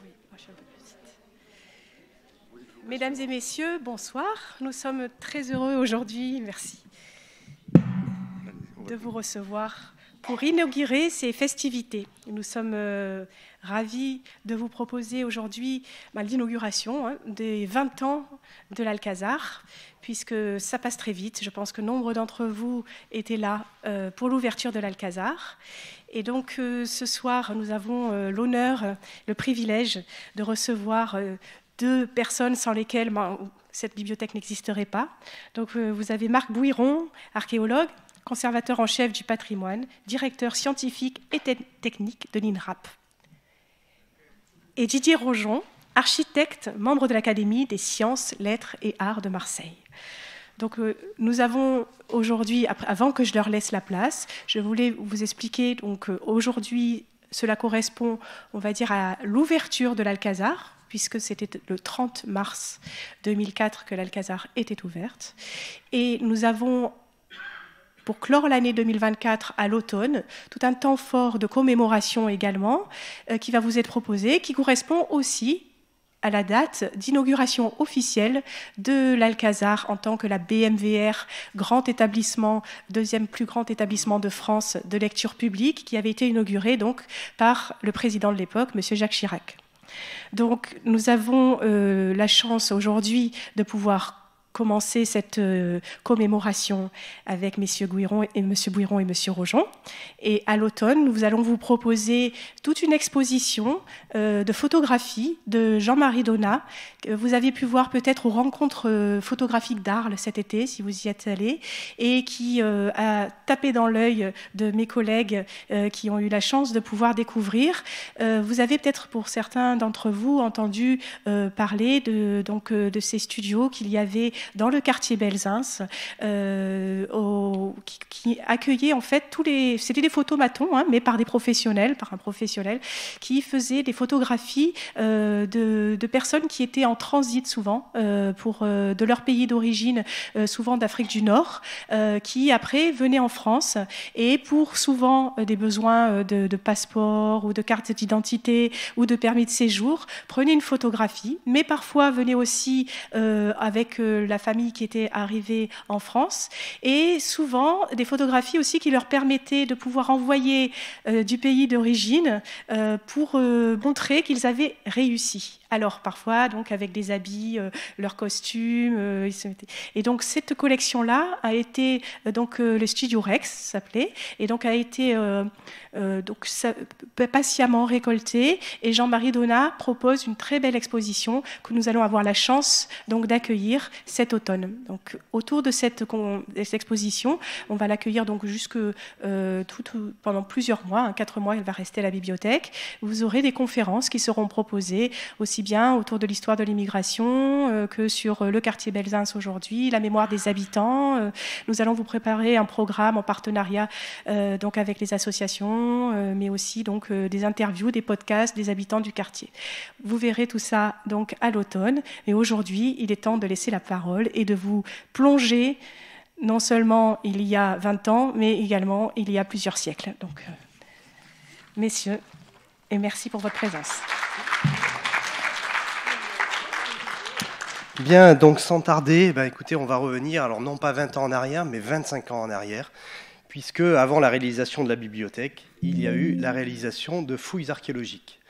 Oui, moi je suis un peu plus petite. Mesdames et messieurs, bonsoir. Nous sommes très heureux aujourd'hui, merci, de vous recevoir pour inaugurer ces festivités. Nous sommes ravis de vous proposer aujourd'hui l'inauguration des 20 ans de l'Alcazar, puisque ça passe très vite. Je pense que nombre d'entre vous étaient là pour l'ouverture de l'Alcazar. Et donc ce soir, nous avons l'honneur, le privilège de recevoir deux personnes sans lesquelles cette bibliothèque n'existerait pas. Donc vous avez Marc Bouiron, archéologue, conservateur en chef du patrimoine, directeur scientifique et technique de l'INRAP. Et Didier Rojon, architecte, membre de l'Académie des sciences, lettres et arts de Marseille. Donc nous avons aujourd'hui, avant que je leur laisse la place, je voulais vous expliquer, donc aujourd'hui, cela correspond, on va dire, à l'ouverture de l'Alcazar, puisque c'était le 30 mars 2004 que l'Alcazar était ouverte. Et nous avons, pour clore l'année 2024 à l'automne, tout un temps fort de commémoration également, qui va vous être proposé, qui correspond aussi à la date d'inauguration officielle de l'Alcazar en tant que la BMVR, grand établissement, deuxième plus grand établissement de France de lecture publique, qui avait été inauguré donc par le président de l'époque, M. Jacques Chirac. Donc nous avons la chance aujourd'hui de pouvoir commencer cette commémoration avec messieurs Bouiron et monsieur Rojon. Et à l'automne, nous allons vous proposer toute une exposition de photographies de Jean-Marie Donat, que vous avez pu voir peut-être aux rencontres photographiques d'Arles cet été, si vous y êtes allés, et qui a tapé dans l'œil de mes collègues qui ont eu la chance de pouvoir découvrir. Vous avez peut-être, pour certains d'entre vous, entendu parler de ces studios qu'il y avait dans le quartier Belzins, qui accueillait en fait c'était des photomatons, mais par un professionnel, qui faisait des photographies de personnes qui étaient en transit souvent, de leur pays d'origine, souvent d'Afrique du Nord, qui après venaient en France et pour souvent des besoins de passeport ou de carte d'identité ou de permis de séjour, prenaient une photographie, mais parfois venaient aussi avec la famille qui était arrivée en France, et souvent des photographies aussi qui leur permettaient de pouvoir envoyer du pays d'origine pour montrer qu'ils avaient réussi. Alors parfois donc avec des habits, leurs costumes, et donc cette collection-là a été le Studio Rex s'appelait, et donc a été patiemment récoltée, et Jean-Marie Donat propose une très belle exposition que nous allons avoir la chance donc d'accueillir cet automne. Donc autour de cette exposition, on va l'accueillir donc pendant plusieurs mois, 4 mois, elle va rester à la bibliothèque. Vous aurez des conférences qui seront proposées aussi bien autour de l'histoire de l'immigration que sur le quartier Belzins aujourd'hui, la mémoire des habitants. Nous allons vous préparer un programme en partenariat donc avec les associations, mais aussi donc des interviews, des podcasts des habitants du quartier. Vous verrez tout ça donc à l'automne. Et aujourd'hui, il est temps de laisser la parole et de vous plonger non seulement il y a 20 ans, mais également il y a plusieurs siècles. Donc, messieurs, et merci pour votre présence. Bien, donc sans tarder, écoutez, on va revenir, alors non pas 20 ans en arrière, mais 25 ans en arrière, puisque avant la réalisation de la bibliothèque, il y a eu la réalisation de fouilles archéologiques.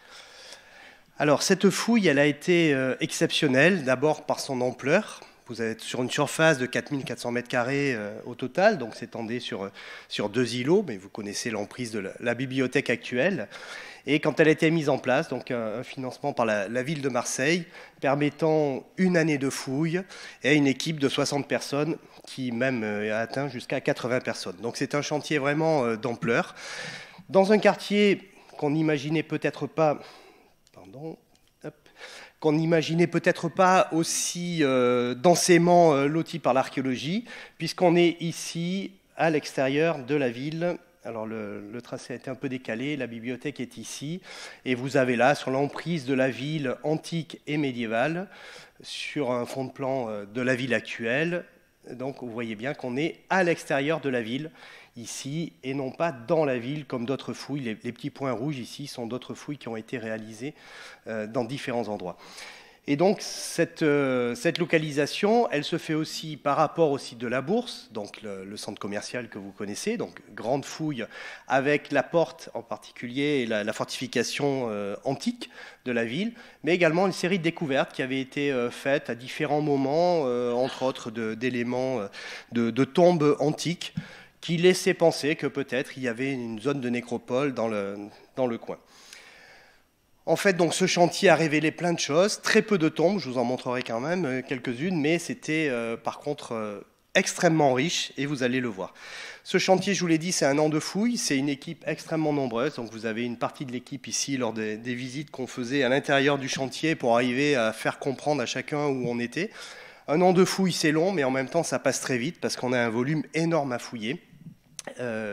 Alors cette fouille, elle a été exceptionnelle, d'abord par son ampleur. Vous êtes sur une surface de 4400 m² au total, donc s'étendait sur 2 îlots, mais vous connaissez l'emprise de la bibliothèque actuelle. Et quand elle a été mise en place, donc un financement par la ville de Marseille, permettant une année de fouilles et une équipe de 60 personnes qui même a atteint jusqu'à 80 personnes. Donc c'est un chantier vraiment d'ampleur. Dans un quartier qu'on n'imaginait peut-être pas... qu'on n'imaginait peut-être pas aussi densément loti par l'archéologie, puisqu'on est ici à l'extérieur de la ville. Alors le tracé a été un peu décalé, la bibliothèque est ici, et vous avez là, sur l'emprise de la ville antique et médiévale, sur un fond de plan de la ville actuelle. Donc vous voyez bien qu'on est à l'extérieur de la ville. ici, et non pas dans la ville comme d'autres fouilles. Les petits points rouges ici sont d'autres fouilles qui ont été réalisées dans différents endroits. Et donc cette localisation, elle se fait aussi par rapport au site de la Bourse, donc le centre commercial que vous connaissez, donc grande fouille avec la porte en particulier et la fortification antique de la ville, mais également une série de découvertes qui avaient été faites à différents moments, entre autres d'éléments de tombes antiques qui laissaient penser que peut-être il y avait une zone de nécropole dans le coin. En fait, donc, ce chantier a révélé plein de choses, très peu de tombes, je vous en montrerai quand même quelques-unes, mais c'était par contre extrêmement riche, et vous allez le voir. Ce chantier, je vous l'ai dit, c'est un an de fouilles, c'est une équipe extrêmement nombreuse, donc vous avez une partie de l'équipe ici lors des visites qu'on faisait à l'intérieur du chantier pour arriver à faire comprendre à chacun où on était. Un an de fouilles, c'est long, mais en même temps, ça passe très vite parce qu'on a un volume énorme à fouiller.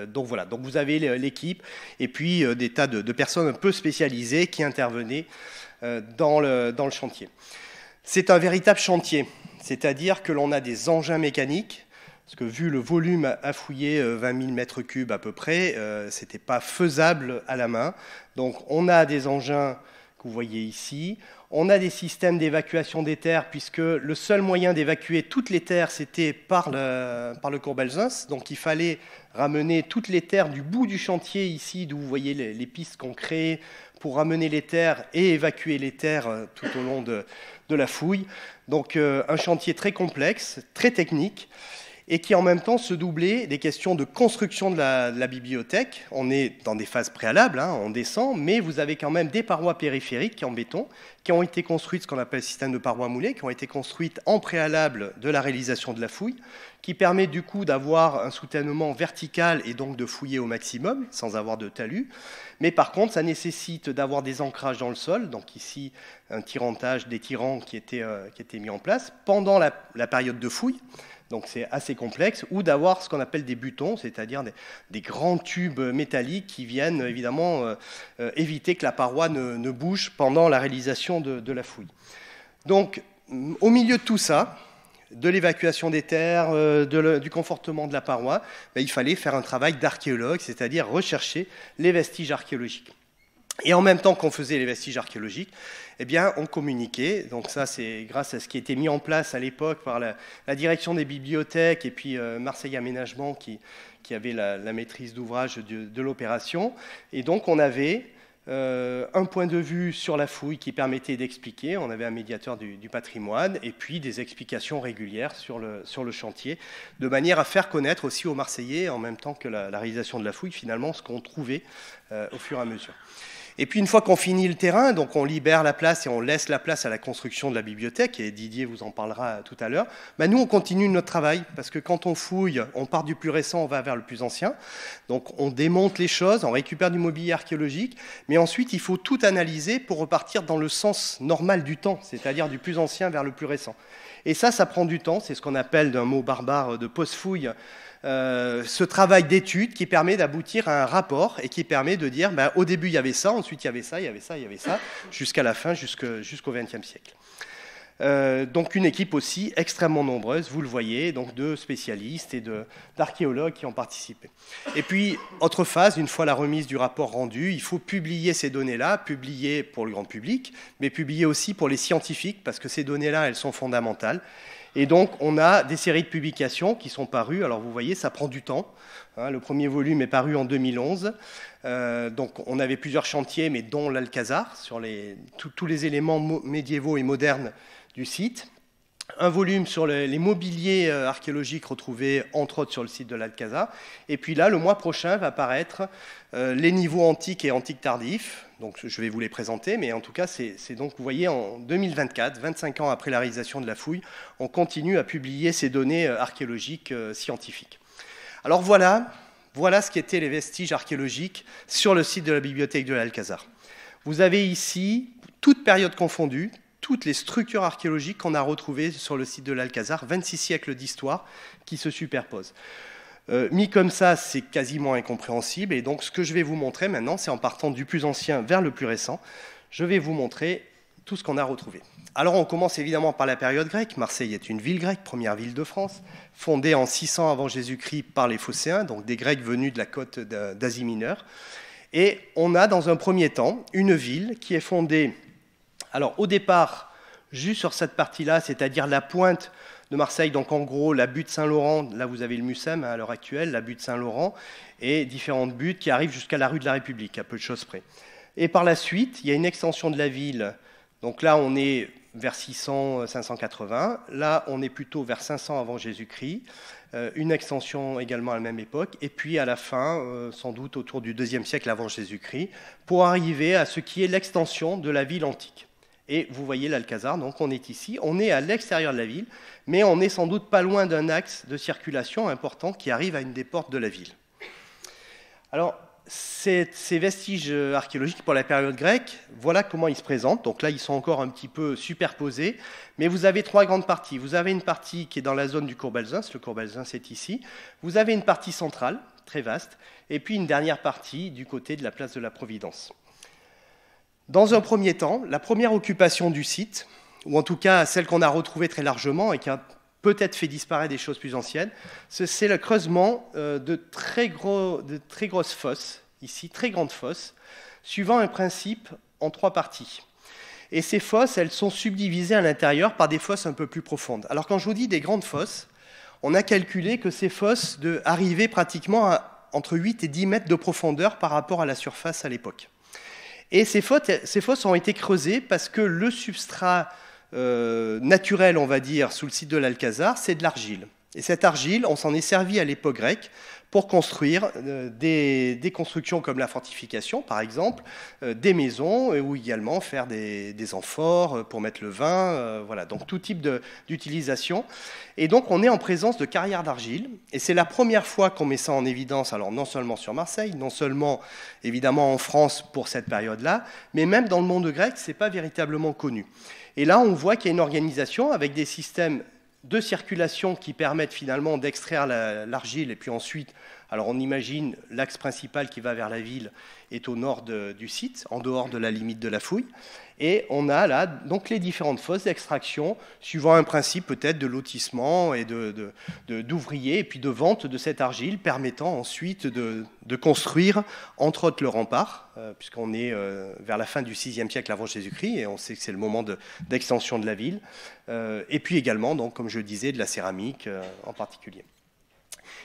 Donc voilà, donc vous avez l'équipe et puis des tas de personnes un peu spécialisées qui intervenaient dans le chantier. C'est un véritable chantier, c'est-à-dire que l'on a des engins mécaniques, parce que vu le volume à fouiller, 20 000 mètres cubes à peu près, c'était pas faisable à la main. Donc on a des engins que vous voyez ici. On a des systèmes d'évacuation des terres, puisque le seul moyen d'évacuer toutes les terres, c'était par le Courbelzens. Donc il fallait ramener toutes les terres du bout du chantier, ici, d'où vous voyez les pistes qu'on crée, pour ramener les terres et évacuer les terres tout au long de la fouille. Donc un chantier très complexe, très technique, et qui en même temps se doublait des questions de construction de la bibliothèque. On est dans des phases préalables, hein, on descend, mais vous avez quand même des parois périphériques en béton qui ont été construites, ce qu'on appelle système de parois moulées, qui ont été construites en préalable de la réalisation de la fouille, qui permet du coup d'avoir un soutènement vertical et donc de fouiller au maximum sans avoir de talus. Mais par contre, ça nécessite d'avoir des ancrages dans le sol, donc ici un tirantage, des tirants qui étaient mis en place pendant la période de fouille. Donc c'est assez complexe, ou d'avoir ce qu'on appelle des butons, c'est-à-dire des grands tubes métalliques qui viennent évidemment éviter que la paroi ne bouge pendant la réalisation de la fouille. Donc au milieu de tout ça, de l'évacuation des terres, du confortement de la paroi, il fallait faire un travail d'archéologue, c'est-à-dire rechercher les vestiges archéologiques. Et en même temps qu'on faisait les vestiges archéologiques, eh bien, on communiquait. Donc ça, c'est grâce à ce qui a été mis en place à l'époque par la direction des bibliothèques et puis Marseille Aménagement qui avait la maîtrise d'ouvrage de l'opération. Et donc, on avait un point de vue sur la fouille qui permettait d'expliquer. On avait un médiateur du patrimoine et puis des explications régulières sur le chantier, de manière à faire connaître aussi aux Marseillais, en même temps que la réalisation de la fouille, finalement, ce qu'on trouvait au fur et à mesure. Et puis une fois qu'on finit le terrain, donc on libère la place et on laisse la place à la construction de la bibliothèque, et Didier vous en parlera tout à l'heure, nous on continue notre travail, parce que quand on fouille, on part du plus récent, on va vers le plus ancien, donc on démonte les choses, on récupère du mobilier archéologique, mais ensuite il faut tout analyser pour repartir dans le sens normal du temps, c'est-à-dire du plus ancien vers le plus récent. Et ça prend du temps, c'est ce qu'on appelle d'un mot barbare de post-fouille, ce travail d'étude qui permet d'aboutir à un rapport et qui permet de dire au début il y avait ça, ensuite il y avait ça, il y avait ça, il y avait ça, jusqu'à la fin, jusqu'au XXe siècle. Donc une équipe aussi extrêmement nombreuse, vous le voyez, donc de spécialistes et d'archéologues qui ont participé. Et puis, autre phase, une fois la remise du rapport rendu, il faut publier ces données-là, publier pour le grand public, mais publier aussi pour les scientifiques, parce que ces données-là, elles sont fondamentales. Et donc, on a des séries de publications qui sont parues. Alors, vous voyez, ça prend du temps. Le premier volume est paru en 2011. Donc, on avait plusieurs chantiers, mais dont l'Alcazar, sur tous les éléments médiévaux et modernes du site. Un volume sur les mobiliers archéologiques retrouvés, entre autres, sur le site de l'Alcazar. Et puis là, le mois prochain, va apparaître les niveaux antiques et antiques tardifs. Donc, je vais vous les présenter, mais en tout cas, c'est donc, vous voyez, en 2024, 25 ans après la réalisation de la fouille, on continue à publier ces données archéologiques scientifiques. Alors voilà ce qu'étaient les vestiges archéologiques sur le site de la bibliothèque de l'Alcazar. Vous avez ici, toute période confondue, toutes les structures archéologiques qu'on a retrouvées sur le site de l'Alcazar, 26 siècles d'histoire qui se superposent. Mis comme ça, c'est quasiment incompréhensible. Et donc, ce que je vais vous montrer maintenant, c'est en partant du plus ancien vers le plus récent, je vais vous montrer tout ce qu'on a retrouvé. Alors on commence évidemment par la période grecque. Marseille est une ville grecque, première ville de France, fondée en 600 avant Jésus-Christ par les Phocéens, donc des Grecs venus de la côte d'Asie mineure. Et on a dans un premier temps une ville qui est fondée, alors au départ, juste sur cette partie-là, c'est-à-dire la pointe de Marseille, donc en gros la butte Saint-Laurent, là vous avez le Mucem à l'heure actuelle, la butte Saint-Laurent, et différentes buttes qui arrivent jusqu'à la rue de la République, à peu de choses près. Et par la suite, il y a une extension de la ville, donc là on est vers 600, 580, là on est plutôt vers 500 avant Jésus-Christ, une extension également à la même époque, et puis à la fin, sans doute autour du IIe siècle avant Jésus-Christ, pour arriver à ce qui est l'extension de la ville antique. Et vous voyez l'Alcazar, donc on est ici, on est à l'extérieur de la ville, mais on n'est sans doute pas loin d'un axe de circulation important qui arrive à une des portes de la ville. Alors, ces vestiges archéologiques pour la période grecque, voilà comment ils se présentent. Donc là, ils sont encore un petit peu superposés, mais vous avez trois grandes parties. Vous avez une partie qui est dans la zone du Cours Belzunce, le Cours Belzunce est ici. Vous avez une partie centrale, très vaste, et puis une dernière partie du côté de la place de la Providence. Dans un premier temps, la première occupation du site, ou en tout cas celle qu'on a retrouvée très largement et qui a peut-être fait disparaître des choses plus anciennes, c'est le creusement de très grosses fosses, ici, très grandes fosses, suivant un principe en trois parties. Et ces fosses, elles sont subdivisées à l'intérieur par des fosses un peu plus profondes. Alors quand je vous dis des grandes fosses, on a calculé que ces fosses arrivaient pratiquement à entre 8 et 10 mètres de profondeur par rapport à la surface à l'époque. Et ces fosses ont été creusées parce que le substrat naturel, on va dire, sous le site de l'Alcazar, c'est de l'argile. Et cette argile, on s'en est servi à l'époque grecque pour construire des constructions comme la fortification, par exemple, des maisons, ou également faire des amphores pour mettre le vin, voilà, donc tout type d'utilisation. Et donc on est en présence de carrières d'argile, et c'est la première fois qu'on met ça en évidence, alors non seulement sur Marseille, non seulement évidemment en France pour cette période-là, mais même dans le monde grec, ce n'est pas véritablement connu. Et là, on voit qu'il y a une organisation avec des systèmes de circulation qui permettent finalement d'extraire l'argile et puis ensuite, alors on imagine l'axe principal qui va vers la ville est au nord du site, en dehors de la limite de la fouille, et on a là donc les différentes fosses d'extraction suivant un principe peut-être de lotissement et d'ouvriers et puis de vente de cette argile permettant ensuite de construire entre autres le rempart, puisqu'on est vers la fin du VIe siècle avant Jésus-Christ et on sait que c'est le moment d'extension de la ville, et puis également, donc, comme je le disais, de la céramique en particulier.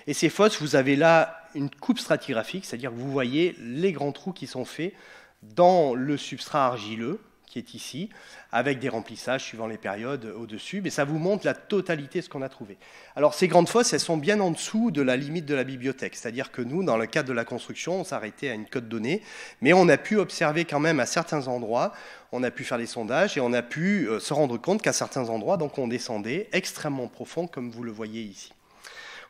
Et ces fosses, vous avez là une coupe stratigraphique, c'est-à-dire que vous voyez les grands trous qui sont faits dans le substrat argileux, qui est ici, avec des remplissages suivant les périodes au-dessus, mais ça vous montre la totalité de ce qu'on a trouvé. Alors ces grandes fosses, elles sont bien en dessous de la limite de la bibliothèque, c'est-à-dire que nous, dans le cadre de la construction, on s'arrêtait à une cote donnée, mais on a pu observer quand même à certains endroits, on a pu faire des sondages et on a pu se rendre compte qu'à certains endroits, donc on descendait extrêmement profond, comme vous le voyez ici.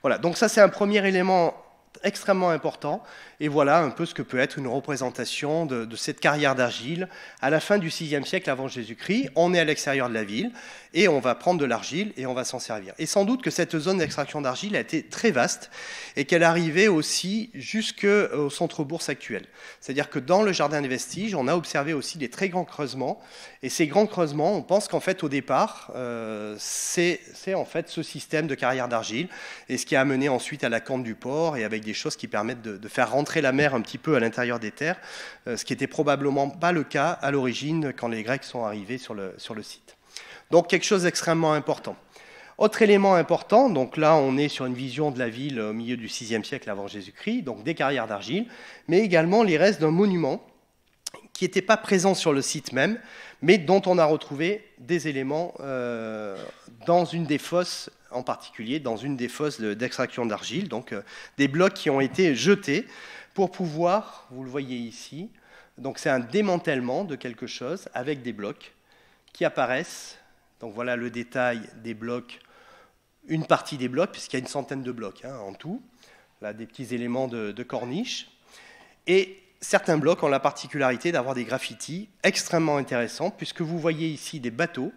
Voilà, donc ça c'est un premier élément extrêmement important, et voilà un peu ce que peut être une représentation de cette carrière d'argile à la fin du VIe siècle avant Jésus-Christ. On est à l'extérieur de la ville, et on va prendre de l'argile et on va s'en servir. Et sans doute que cette zone d'extraction d'argile a été très vaste, et qu'elle arrivait aussi jusqu'au centre-bourse actuel. C'est-à-dire que dans le jardin des vestiges, on a observé aussi des très grands creusements, et ces grands creusements, on pense qu'en fait au départ, c'est en fait ce système de carrière d'argile, et ce qui a amené ensuite à la campe du port, et avec des choses qui permettent de faire rentrer la mer un petit peu à l'intérieur des terres, ce qui n'était probablement pas le cas à l'origine quand les Grecs sont arrivés sur le site. Donc quelque chose d'extrêmement important. Autre élément important, donc là on est sur une vision de la ville au milieu du VIe siècle avant Jésus-Christ, donc des carrières d'argile, mais également les restes d'un monument qui n'était pas présent sur le site même, mais dont on a retrouvé des éléments dans une des fosses, en particulier dans une des fosses d'extraction d'argile, donc des blocs qui ont été jetés pour pouvoir, vous le voyez ici, donc c'est un démantèlement de quelque chose avec des blocs qui apparaissent. Donc voilà le détail des blocs, une partie des blocs, puisqu'il y a une centaine de blocs en tout, là des petits éléments de corniche, et certains blocs ont la particularité d'avoir des graffitis extrêmement intéressants, puisque vous voyez ici des bateaux,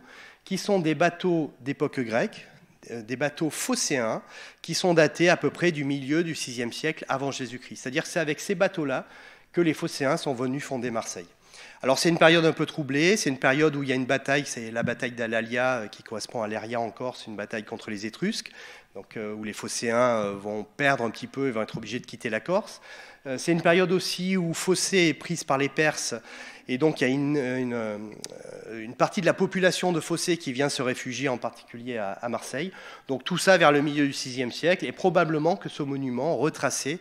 qui sont des bateaux d'époque grecque, des bateaux phocéens, qui sont datés à peu près du milieu du VIe siècle avant Jésus-Christ. C'est-à-dire que c'est avec ces bateaux-là que les phocéens sont venus fonder Marseille. Alors c'est une période un peu troublée, c'est une période où il y a une bataille, c'est la bataille d'Alalia qui correspond à Léria en Corse, une bataille contre les Étrusques, donc, où les Phocéens vont perdre un petit peu et vont être obligés de quitter la Corse. C'est une période aussi où Phocée est prise par les Perses, et donc il y a une partie de la population de Phocée qui vient se réfugier en particulier à Marseille. Donc tout ça vers le milieu du VIe siècle, et probablement que ce monument retraçait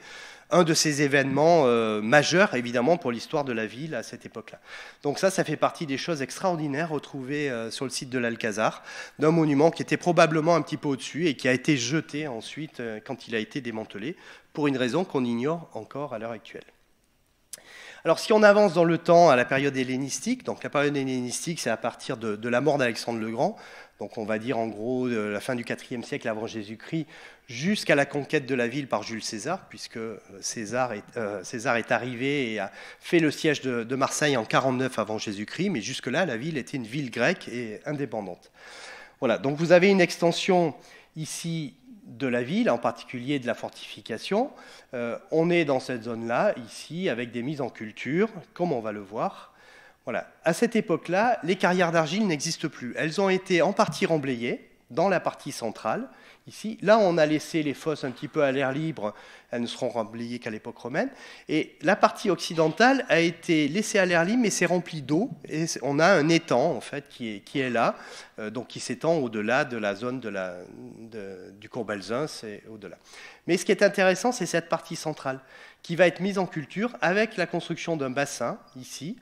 un de ces événements majeurs, évidemment, pour l'histoire de la ville à cette époque-là. Donc ça fait partie des choses extraordinaires retrouvées sur le site de l'Alcazar, d'un monument qui était probablement un petit peu au-dessus et qui a été jeté ensuite quand il a été démantelé, pour une raison qu'on ignore encore à l'heure actuelle. Alors si on avance dans le temps à la période hellénistique, donc la période hellénistique c'est à partir de la mort d'Alexandre le Grand, donc on va dire en gros de la fin du IVe siècle avant Jésus-Christ jusqu'à la conquête de la ville par Jules César, puisque César est arrivé et a fait le siège de Marseille en 49 avant Jésus-Christ, mais jusque-là la ville était une ville grecque et indépendante. Voilà, donc vous avez une extension ici de la ville, en particulier de la fortification. On est dans cette zone-là, ici, avec des mises en culture, comme on va le voir. Voilà. À cette époque-là, les carrières d'argile n'existent plus. Elles ont été en partie remblayées dans la partie centrale, ici. Là, on a laissé les fosses un petit peu à l'air libre, elles ne seront remblayées qu'à l'époque romaine. Et la partie occidentale a été laissée à l'air libre, mais c'est rempli d'eau. Et on a un étang, en fait, qui est là, donc qui s'étend au-delà de la zone du Courbelzun, c'est au-delà. Mais ce qui est intéressant, c'est cette partie centrale, qui va être mise en culture avec la construction d'un bassin, ici,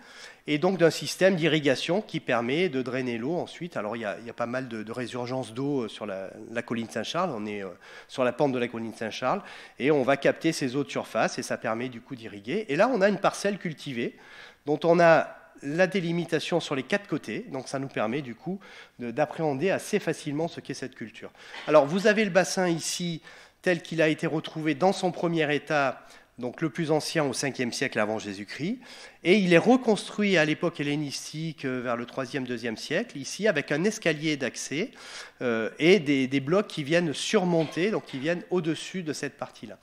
et donc d'un système d'irrigation qui permet de drainer l'eau ensuite. Alors il y a pas mal de résurgence d'eau sur la colline Saint-Charles, on est sur la pente de la colline Saint-Charles, et on va capter ces eaux de surface, et ça permet du coup d'irriguer. Et là on a une parcelle cultivée, dont on a la délimitation sur les 4 côtés, donc ça nous permet du coup d'appréhender assez facilement ce qu'est cette culture. Alors vous avez le bassin ici, tel qu'il a été retrouvé dans son premier état, donc le plus ancien au 5e siècle avant Jésus-Christ, et il est reconstruit à l'époque hellénistique vers le 3e, 2e siècle, ici avec un escalier d'accès et des blocs qui viennent surmonter, donc qui viennent au-dessus de cette partie-là.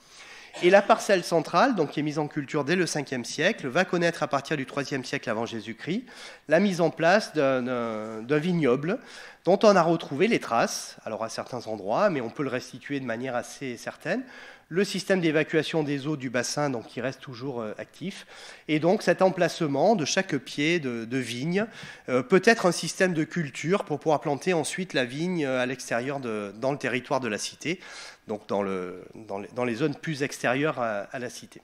Et la parcelle centrale, donc qui est mise en culture dès le 5e siècle, va connaître à partir du 3e siècle avant Jésus-Christ la mise en place d'un vignoble dont on a retrouvé les traces, alors à certains endroits, mais on peut le restituer de manière assez certaine. Le système d'évacuation des eaux du bassin, donc, qui reste toujours actif, et donc cet emplacement de chaque pied de vigne peut être un système de culture pour pouvoir planter ensuite la vigne à l'extérieur dans le territoire de la cité, donc dans les zones plus extérieures à la cité.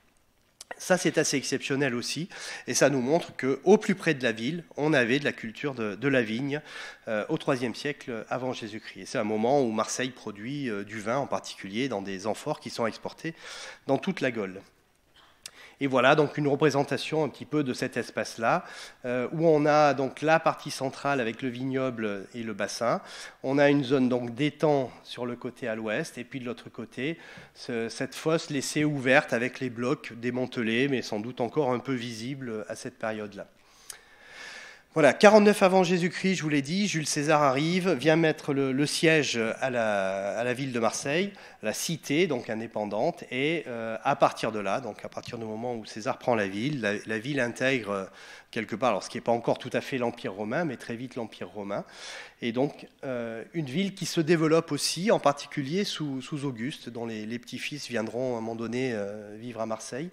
Ça, c'est assez exceptionnel aussi, et ça nous montre qu'au plus près de la ville, on avait de la culture de la vigne au IIIe siècle avant Jésus-Christ. Et c'est un moment où Marseille produit du vin en particulier dans des amphores qui sont exportés dans toute la Gaule. Et voilà donc une représentation un petit peu de cet espace-là, où on a donc la partie centrale avec le vignoble et le bassin. On a une zone donc d'étang sur le côté à l'ouest, et puis de l'autre côté, cette fosse laissée ouverte avec les blocs démantelés, mais sans doute encore un peu visibles à cette période-là. Voilà, 49 avant Jésus-Christ, je vous l'ai dit, Jules César arrive, vient mettre le siège à la ville de Marseille, la cité, donc indépendante, et à partir de là, donc à partir du moment où César prend la ville intègre quelque part, alors ce qui n'est pas encore tout à fait l'Empire romain, mais très vite l'Empire romain, et donc une ville qui se développe aussi, en particulier sous Auguste, dont les petits-fils viendront à un moment donné vivre à Marseille.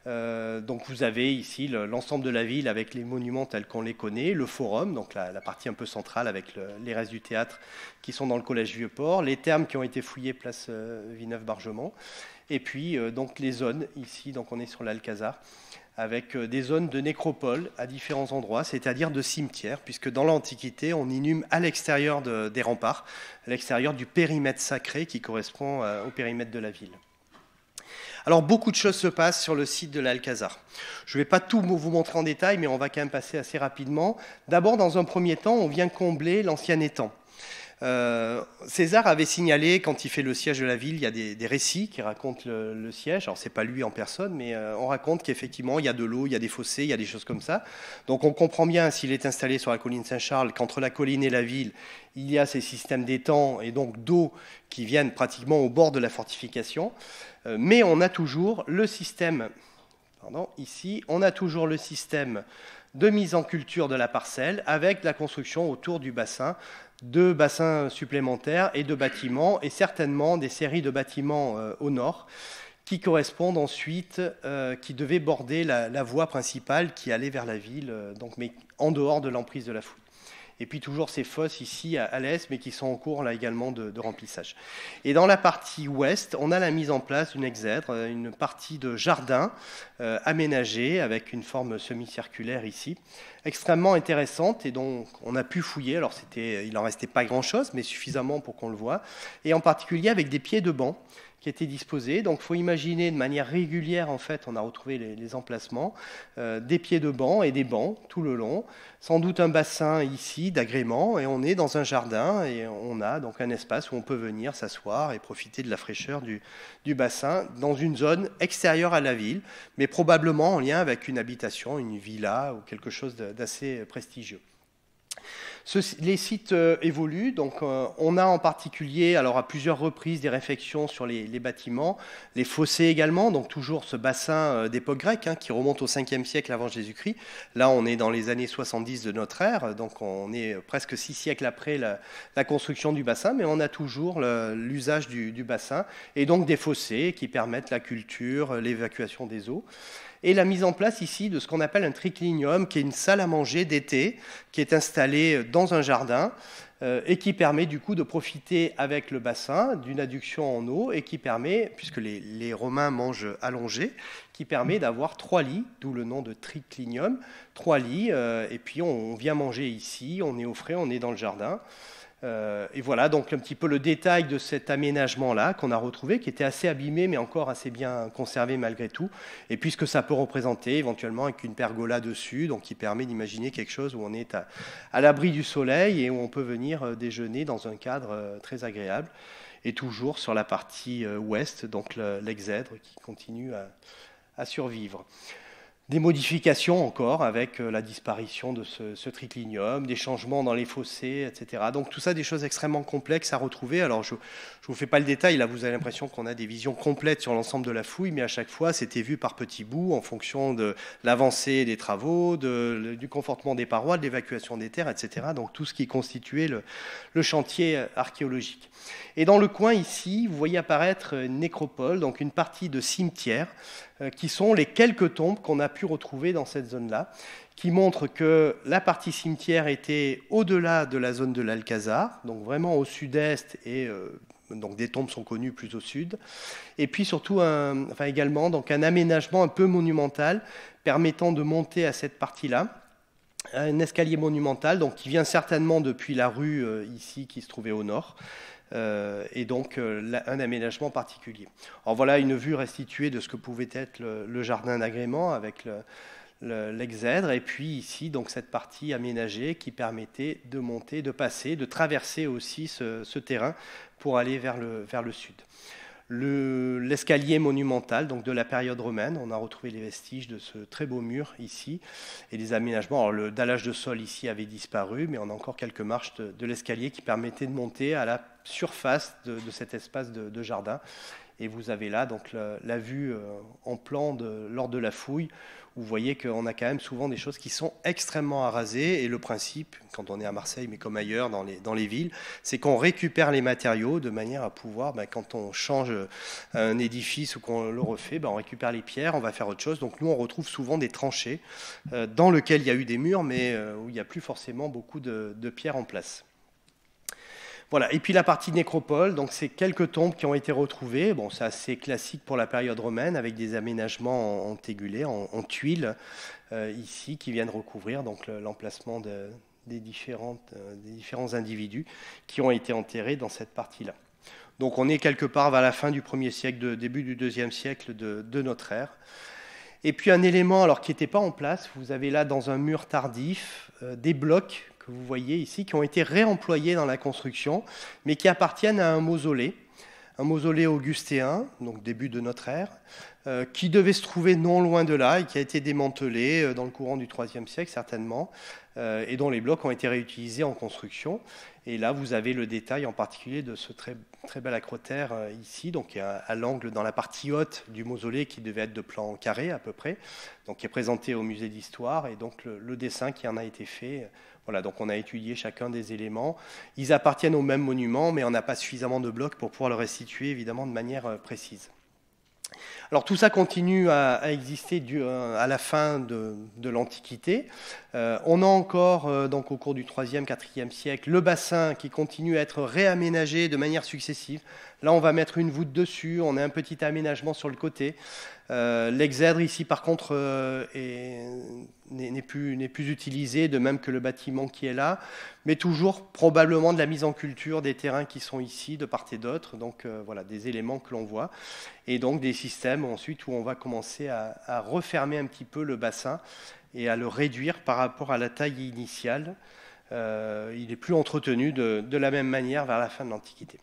Donc vous avez ici l'ensemble de la ville avec les monuments tels qu'on les connaît, le forum, donc la partie un peu centrale avec les restes du théâtre qui sont dans le collège Vieux-Port, les thermes qui ont été fouillés place Villeneuve-Bargemont, et puis donc les zones ici, donc on est sur l'Alcazar, avec des zones de nécropole à différents endroits, c'est-à-dire de cimetières, puisque dans l'Antiquité, on inhume à l'extérieur des remparts, à l'extérieur du périmètre sacré qui correspond au périmètre de la ville. Alors, beaucoup de choses se passent sur le site de l'Alcazar. Je ne vais pas tout vous montrer en détail, mais on va quand même passer assez rapidement. D'abord, dans un premier temps, on vient combler l'ancien étang. César avait signalé, quand il fait le siège de la ville, il y a des récits qui racontent le siège. Alors, ce n'est pas lui en personne, mais on raconte qu'effectivement, il y a de l'eau, il y a des fossés, il y a des choses comme ça. Donc, on comprend bien, s'il est installé sur la colline Saint-Charles, qu'entre la colline et la ville, il y a ces systèmes d'étangs et donc d'eau qui viennent pratiquement au bord de la fortification. Mais on a toujours le système, ici, on a toujours le système de mise en culture de la parcelle avec la construction autour du bassin, de bassins supplémentaires et de bâtiments, et certainement des séries de bâtiments au nord qui correspondent ensuite, qui devaient border la voie principale qui allait vers la ville, donc, mais en dehors de l'emprise de la fouille. Et puis toujours ces fosses ici à l'est, mais qui sont en cours là également de remplissage. Et dans la partie ouest, on a la mise en place d'une exèdre, une partie de jardin aménagé avec une forme semi-circulaire ici, extrêmement intéressante et donc on a pu fouiller. Alors il n'en restait pas grand-chose, mais suffisamment pour qu'on le voit. Et en particulier avec des pieds de banc qui étaient disposés. Donc il faut imaginer de manière régulière, en fait, on a retrouvé les emplacements, des pieds de banc et des bancs tout le long. Sans doute un bassin ici d'agrément, et on est dans un jardin et on a donc un espace où on peut venir s'asseoir et profiter de la fraîcheur du bassin dans une zone extérieure à la ville, mais probablement en lien avec une habitation, une villa ou quelque chose d'assez prestigieux. Les sites évoluent, donc on a en particulier, alors à plusieurs reprises, des réflexions sur les bâtiments, les fossés également, donc toujours ce bassin d'époque grecque qui remonte au 5e siècle avant Jésus-Christ. Là, on est dans les années 70 de notre ère, donc on est presque 6 siècles après la construction du bassin, mais on a toujours l'usage du bassin, et donc des fossés qui permettent la culture, l'évacuation des eaux. Et la mise en place ici de ce qu'on appelle un triclinium, qui est une salle à manger d'été, qui est installée dans un jardin et qui permet du coup de profiter avec le bassin d'une adduction en eau et qui permet, puisque les Romains mangent allongé, qui permet d'avoir 3 lits, d'où le nom de triclinium, 3 lits, et puis on vient manger ici, on est au frais, on est dans le jardin. Et voilà donc un petit peu le détail de cet aménagement-là qu'on a retrouvé, qui était assez abîmé, mais encore assez bien conservé malgré tout. Et puis ce que ça peut représenter éventuellement avec une pergola dessus, donc qui permet d'imaginer quelque chose où on est à l'abri du soleil et où on peut venir déjeuner dans un cadre très agréable. Et toujours sur la partie ouest, donc l'exèdre qui continue à survivre. Des modifications encore avec la disparition de ce triclinium, des changements dans les fossés, etc. Donc tout ça, des choses extrêmement complexes à retrouver. Alors je ne vous fais pas le détail, là vous avez l'impression qu'on a des visions complètes sur l'ensemble de la fouille, mais à chaque fois c'était vu par petits bouts en fonction de l'avancée des travaux, du confortement des parois, de l'évacuation des terres, etc. Donc tout ce qui constituait le chantier archéologique. Et dans le coin ici, vous voyez apparaître une nécropole, donc une partie de cimetière, qui sont les quelques tombes qu'on a pu retrouver dans cette zone-là, qui montrent que la partie cimetière était au-delà de la zone de l'Alcazar, donc vraiment au sud-est, et donc des tombes sont connues plus au sud. Et puis surtout, également donc un aménagement un peu monumental permettant de monter à cette partie-là. Un escalier monumental donc, qui vient certainement depuis la rue ici qui se trouvait au nord. Et donc un aménagement particulier. Alors voilà une vue restituée de ce que pouvait être le jardin d'agrément avec l'exèdre, et puis ici donc cette partie aménagée qui permettait de monter, de passer, de traverser aussi ce terrain pour aller vers le sud. L'escalier monumental donc de la période romaine, on a retrouvé les vestiges de ce très beau mur ici et des aménagements. Alors le dallage de sol ici avait disparu, mais on a encore quelques marches de l'escalier qui permettaient de monter à la surface de cet espace de jardin. Et vous avez là donc la vue en plan lors de la fouille, où vous voyez qu'on a quand même souvent des choses qui sont extrêmement arasées. Et le principe, quand on est à Marseille, mais comme ailleurs dans les villes, c'est qu'on récupère les matériaux de manière à pouvoir, quand on change un édifice ou qu'on le refait, on récupère les pierres, on va faire autre chose. Donc nous, on retrouve souvent des tranchées dans lesquelles il y a eu des murs, mais où il n'y a plus forcément beaucoup de pierres en place. Voilà. Et puis la partie nécropole, donc c'est quelques tombes qui ont été retrouvées. Bon, c'est assez classique pour la période romaine, avec des aménagements en tégulés, en tuiles, ici, qui viennent recouvrir donc l'emplacement des différents individus qui ont été enterrés dans cette partie-là. Donc on est quelque part vers la fin du 1er siècle, début du 2e siècle de notre ère. Et puis un élément alors, qui n'était pas en place, vous avez là dans un mur tardif des blocs que vous voyez ici, qui ont été réemployés dans la construction, mais qui appartiennent à un mausolée un mausolée augustéen, donc début de notre ère, qui devait se trouver non loin de là et qui a été démantelé dans le courant du IIIe siècle certainement, et dont les blocs ont été réutilisés en construction. Et là, vous avez le détail en particulier de ce très, très bel acrotère ici, donc à l'angle dans la partie haute du mausolée qui devait être de plan carré à peu près, donc qui est présenté au musée d'histoire, et donc le dessin qui en a été fait. Voilà, donc on a étudié chacun des éléments. Ils appartiennent au même monument, mais on n'a pas suffisamment de blocs pour pouvoir le restituer évidemment de manière précise. Alors tout ça continue à exister à la fin de l'Antiquité. On a encore, donc au cours du 3e, 4e siècle, le bassin qui continue à être réaménagé de manière successive. Là, on va mettre une voûte dessus, on a un petit aménagement sur le côté. L'exèdre ici, par contre, n'est plus utilisé, de même que le bâtiment qui est là, mais toujours probablement de la mise en culture des terrains qui sont ici, de part et d'autre. Donc voilà, des éléments que l'on voit. Et donc des systèmes ensuite où on va commencer à refermer un petit peu le bassin et à le réduire par rapport à la taille initiale. Il n'est plus entretenu de la même manière vers la fin de l'Antiquité.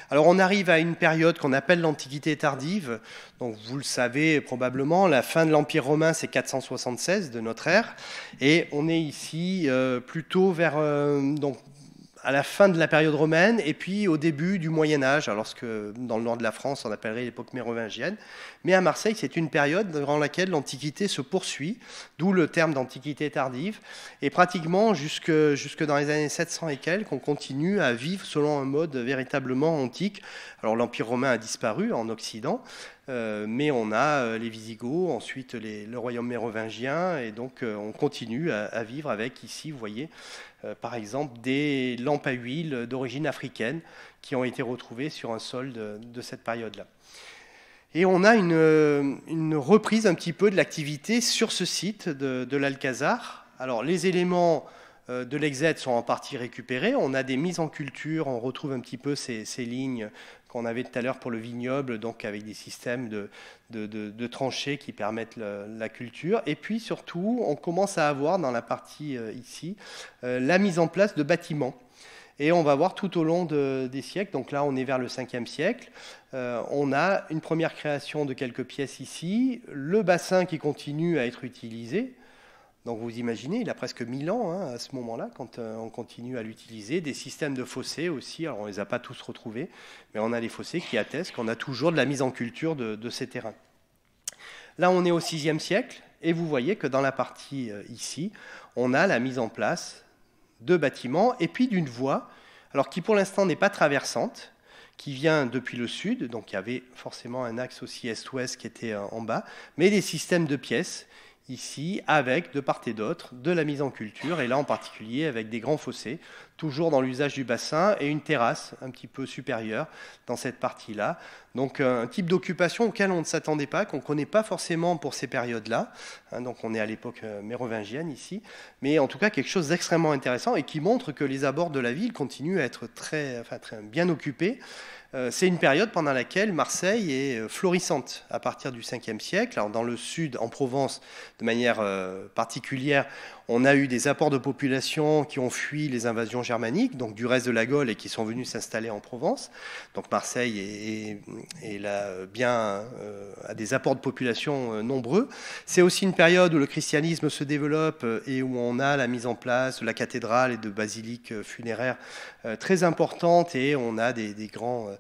Alors on arrive à une période qu'on appelle l'Antiquité tardive. Donc vous le savez probablement, la fin de l'Empire romain c'est 476 de notre ère, et on est ici plutôt vers donc à la fin de la période romaine et puis au début du Moyen Âge, alors que dans le nord de la France on appellerait l'époque mérovingienne. Mais à Marseille c'est une période durant laquelle l'Antiquité se poursuit, d'où le terme d'Antiquité tardive, et pratiquement jusque dans les années 700 et quelques, on continue à vivre selon un mode véritablement antique. Alors l'Empire romain a disparu en Occident, mais on a les Visigoths, ensuite le royaume mérovingien, et donc on continue à vivre avec, ici vous voyez, par exemple des lampes à huile d'origine africaine qui ont été retrouvées sur un sol de cette période-là. Et on a une reprise un petit peu de l'activité sur ce site de l'Alcazar. Alors les éléments de l'exèdre sont en partie récupérés. On a des mises en culture, on retrouve un petit peu ces lignes qu'on avait tout à l'heure pour le vignoble, donc avec des systèmes de tranchées qui permettent la culture. Et puis surtout, on commence à avoir dans la partie ici la mise en place de bâtiments. Et on va voir tout au long des siècles, donc là on est vers le 5e siècle, on a une première création de quelques pièces ici, le bassin qui continue à être utilisé. Donc vous imaginez, il a presque 1000 ans hein, à ce moment-là, quand on continue à l'utiliser. Des systèmes de fossés aussi, alors on ne les a pas tous retrouvés, mais on a les fossés qui attestent qu'on a toujours de la mise en culture de ces terrains. Là, on est au 6e siècle, et vous voyez que dans la partie ici, on a la mise en place de bâtiments, et puis d'une voie, alors qui pour l'instant n'est pas traversante, qui vient depuis le sud, donc il y avait forcément un axe aussi est-ouest qui était en bas, mais des systèmes de pièces, ici, avec, de part et d'autre, de la mise en culture, et là en particulier avec des grands fossés, toujours dans l'usage du bassin, et une terrasse un petit peu supérieure dans cette partie-là. Donc un type d'occupation auquel on ne s'attendait pas, qu'on ne connaît pas forcément pour ces périodes-là. Donc on est à l'époque mérovingienne ici, mais en tout cas quelque chose d'extrêmement intéressant et qui montre que les abords de la ville continuent à être très bien occupés. C'est une période pendant laquelle Marseille est florissante à partir du 5e siècle. Alors dans le sud, en Provence, de manière particulière, on a eu des apports de population qui ont fui les invasions germaniques, donc du reste de la Gaule, et qui sont venus s'installer en Provence. Donc Marseille est là bien à des apports de population nombreux. C'est aussi une période où le christianisme se développe et où on a la mise en place de la cathédrale et de basiliques funéraires très importantes, et on a des grands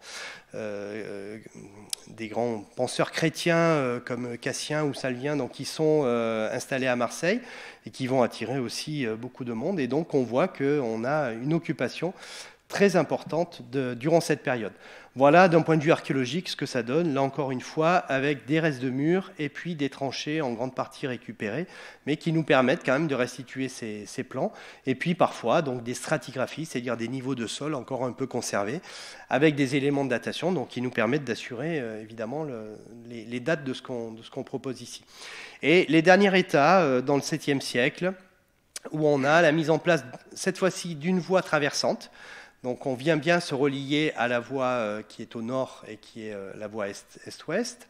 penseurs chrétiens comme Cassien ou Salvien, donc qui sont installés à Marseille et qui vont attirer aussi beaucoup de monde. Et donc on voit qu'on a une occupation très importante durant cette période. Voilà d'un point de vue archéologique ce que ça donne, là encore une fois, avec des restes de murs et puis des tranchées en grande partie récupérées, mais qui nous permettent quand même de restituer ces plans. Et puis parfois donc des stratigraphies, c'est-à-dire des niveaux de sol encore un peu conservés, avec des éléments de datation, donc qui nous permettent d'assurer évidemment les dates de ce qu'on propose ici. Et les derniers états dans le 7e siècle, où on a la mise en place cette fois-ci d'une voie traversante. Donc on vient bien se relier à la voie qui est au nord et qui est la voie est-ouest.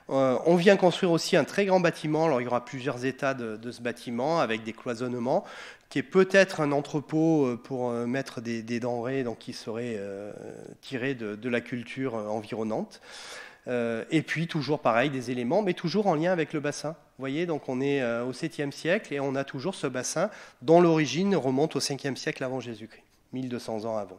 On vient construire aussi un très grand bâtiment. Alors il y aura plusieurs états de ce bâtiment avec des cloisonnements qui est peut-être un entrepôt pour mettre des denrées donc, qui seraient tirées de la culture environnante. Et puis toujours pareil, des éléments, mais toujours en lien avec le bassin. Vous voyez, donc on est au 7e siècle et on a toujours ce bassin dont l'origine remonte au 5e siècle avant Jésus-Christ, 1200 ans avant.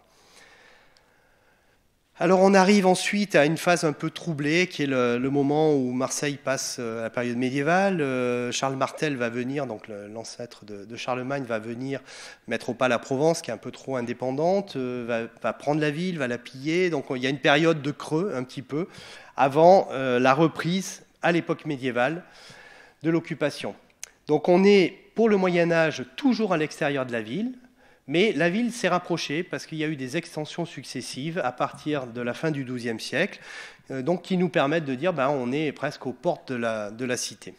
Alors on arrive ensuite à une phase un peu troublée, qui est le moment où Marseille passe à la période médiévale. Charles Martel va venir, donc l'ancêtre de Charlemagne, va venir mettre au pas la Provence, qui est un peu trop indépendante, va prendre la ville, va la piller. Donc il y a une période de creux, un petit peu, avant la reprise, à l'époque médiévale, de l'occupation. Donc on est, pour le Moyen-Âge, toujours à l'extérieur de la ville, mais la ville s'est rapprochée parce qu'il y a eu des extensions successives à partir de la fin du XIIe siècle, donc qui nous permettent de dire on est presque aux portes de la cité.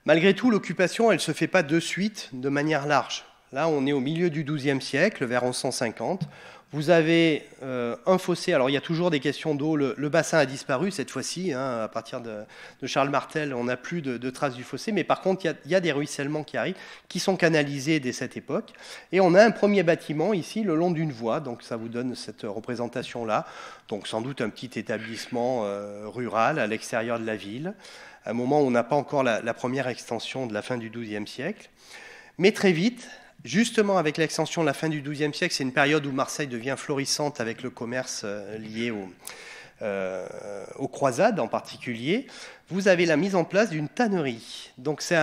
Malgré tout, l'occupation, elle ne se fait pas de suite, de manière large. Là, on est au milieu du XIIe siècle, vers 1150. Vous avez un fossé, alors il y a toujours des questions d'eau, le bassin a disparu cette fois-ci, à partir de Charles Martel, on n'a plus de traces du fossé, mais par contre il y a des ruissellements qui arrivent, qui sont canalisés dès cette époque, et on a un premier bâtiment ici, le long d'une voie, donc ça vous donne cette représentation-là, donc sans doute un petit établissement rural à l'extérieur de la ville, à un moment où on n'a pas encore la première extension de la fin du XIIe siècle, mais très vite, justement, avec l'extension de la fin du XIIe siècle, c'est une période où Marseille devient florissante avec le commerce lié aux croisades en particulier. Vous avez la mise en place d'une tannerie. Donc c'est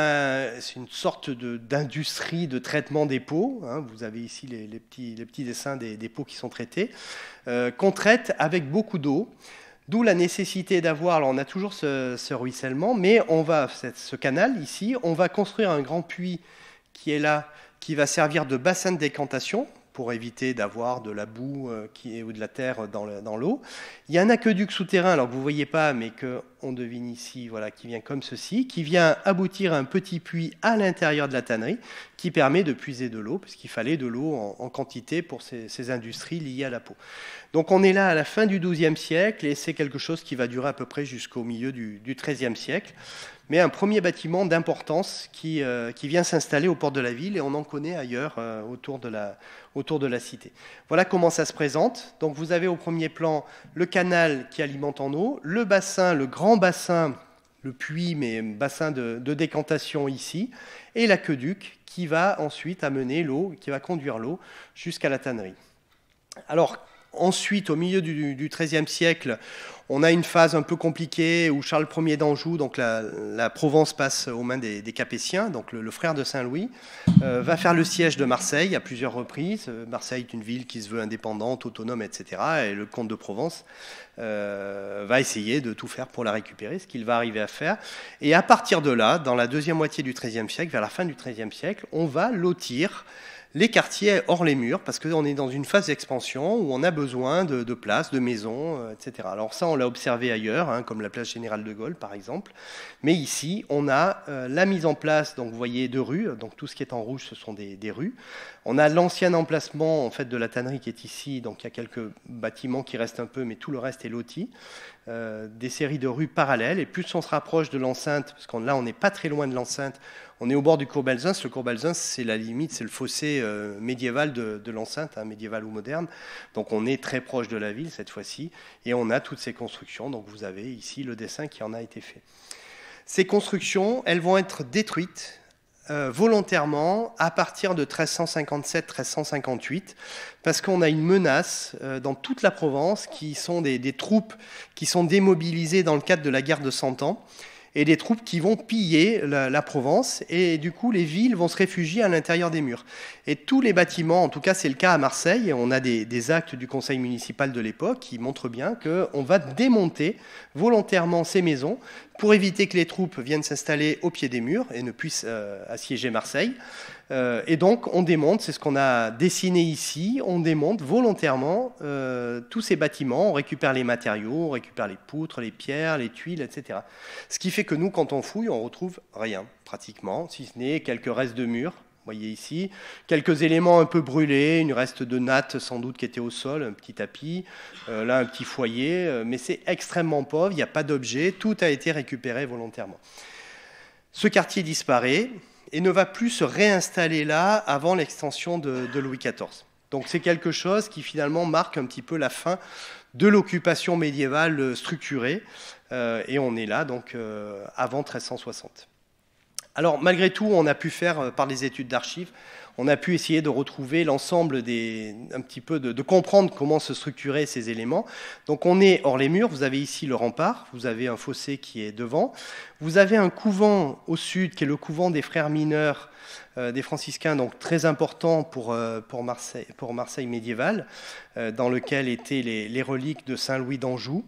une sorte d'industrie de traitement des peaux. Vous avez ici les petits dessins des peaux qui sont traités, qu'on traite avec beaucoup d'eau. D'où la nécessité d'avoir, alors on a toujours ce ruissellement, mais ce canal ici, on va construire un grand puits qui est là, qui va servir de bassin de décantation pour éviter d'avoir de la boue ou de la terre dans l'eau. Il y a un aqueduc souterrain, alors que vous ne voyez pas, mais qu'on devine ici, voilà, qui vient comme ceci, qui vient aboutir à un petit puits à l'intérieur de la tannerie, qui permet de puiser de l'eau, puisqu'il fallait de l'eau en quantité pour ces industries liées à la peau. Donc on est là à la fin du XIIe siècle, et c'est quelque chose qui va durer à peu près jusqu'au milieu du XIIIe siècle. Mais un premier bâtiment d'importance qui vient s'installer aux portes de la ville, et on en connaît ailleurs autour de la cité. Voilà comment ça se présente. Donc vous avez au premier plan le canal qui alimente en eau, le bassin, le grand bassin, le puits, mais bassin de décantation ici, et l'aqueduc qui va ensuite amener l'eau, qui va conduire l'eau jusqu'à la tannerie. Alors, ensuite, au milieu du XIIIe siècle, on a une phase un peu compliquée où Charles Ier d'Anjou, donc la Provence passe aux mains des Capétiens, donc le frère de Saint-Louis, va faire le siège de Marseille à plusieurs reprises. Marseille est une ville qui se veut indépendante, autonome, etc. Et le comte de Provence va essayer de tout faire pour la récupérer, ce qu'il va arriver à faire. Et à partir de là, dans la deuxième moitié du XIIIe siècle, vers la fin du XIIIe siècle, on va lotir les quartiers hors les murs, parce qu'on est dans une phase d'expansion où on a besoin de places, de maisons, etc. Alors ça, on l'a observé ailleurs, comme la place Générale de Gaulle, par exemple. Mais ici, on a la mise en place, donc vous voyez, de rues. Donc tout ce qui est en rouge, ce sont des rues. On a l'ancien emplacement en fait, de la tannerie qui est ici. Donc il y a quelques bâtiments qui restent un peu, mais tout le reste est loti. Des séries de rues parallèles. Et plus on se rapproche de l'enceinte, parce que là, on n'est pas très loin de l'enceinte, on est au bord du cours Belzunce. Le cours Belzunce, c'est la limite, c'est le fossé médiéval de l'enceinte, médiéval ou moderne. Donc on est très proche de la ville cette fois-ci. Et on a toutes ces constructions. Donc vous avez ici le dessin qui en a été fait. Ces constructions, elles vont être détruites volontairement à partir de 1357-1358, parce qu'on a une menace dans toute la Provence qui sont des troupes qui sont démobilisées dans le cadre de la guerre de 100 ans, et des troupes qui vont piller la Provence, et du coup les villes vont se réfugier à l'intérieur des murs. Et tous les bâtiments, en tout cas c'est le cas à Marseille, on a des actes du conseil municipal de l'époque qui montrent bien qu'on va démonter volontairement ces maisons pour éviter que les troupes viennent s'installer au pied des murs et ne puissent assiéger Marseille. Et donc on démonte, c'est ce qu'on a dessiné ici, on démonte volontairement tous ces bâtiments, on récupère les matériaux, on récupère les poutres, les pierres, les tuiles, etc. Ce qui fait que nous, quand on fouille, on retrouve rien, pratiquement, si ce n'est quelques restes de murs. Vous voyez ici, quelques éléments un peu brûlés, une reste de natte sans doute qui était au sol, un petit tapis, là un petit foyer, mais c'est extrêmement pauvre, il n'y a pas d'objet, tout a été récupéré volontairement. Ce quartier disparaît, et ne va plus se réinstaller là avant l'extension de Louis XIV. Donc c'est quelque chose qui finalement marque un petit peu la fin de l'occupation médiévale structurée, et on est là donc avant 1360. Alors malgré tout, on a pu faire par les études d'archives, on a pu essayer de retrouver l'ensemble un petit peu de comprendre comment se structuraient ces éléments. Donc on est hors les murs, vous avez ici le rempart, vous avez un fossé qui est devant, vous avez un couvent au sud qui est le couvent des frères mineurs des franciscains, donc très important pour Marseille médiévale, dans lequel étaient les reliques de Saint Louis d'Anjou,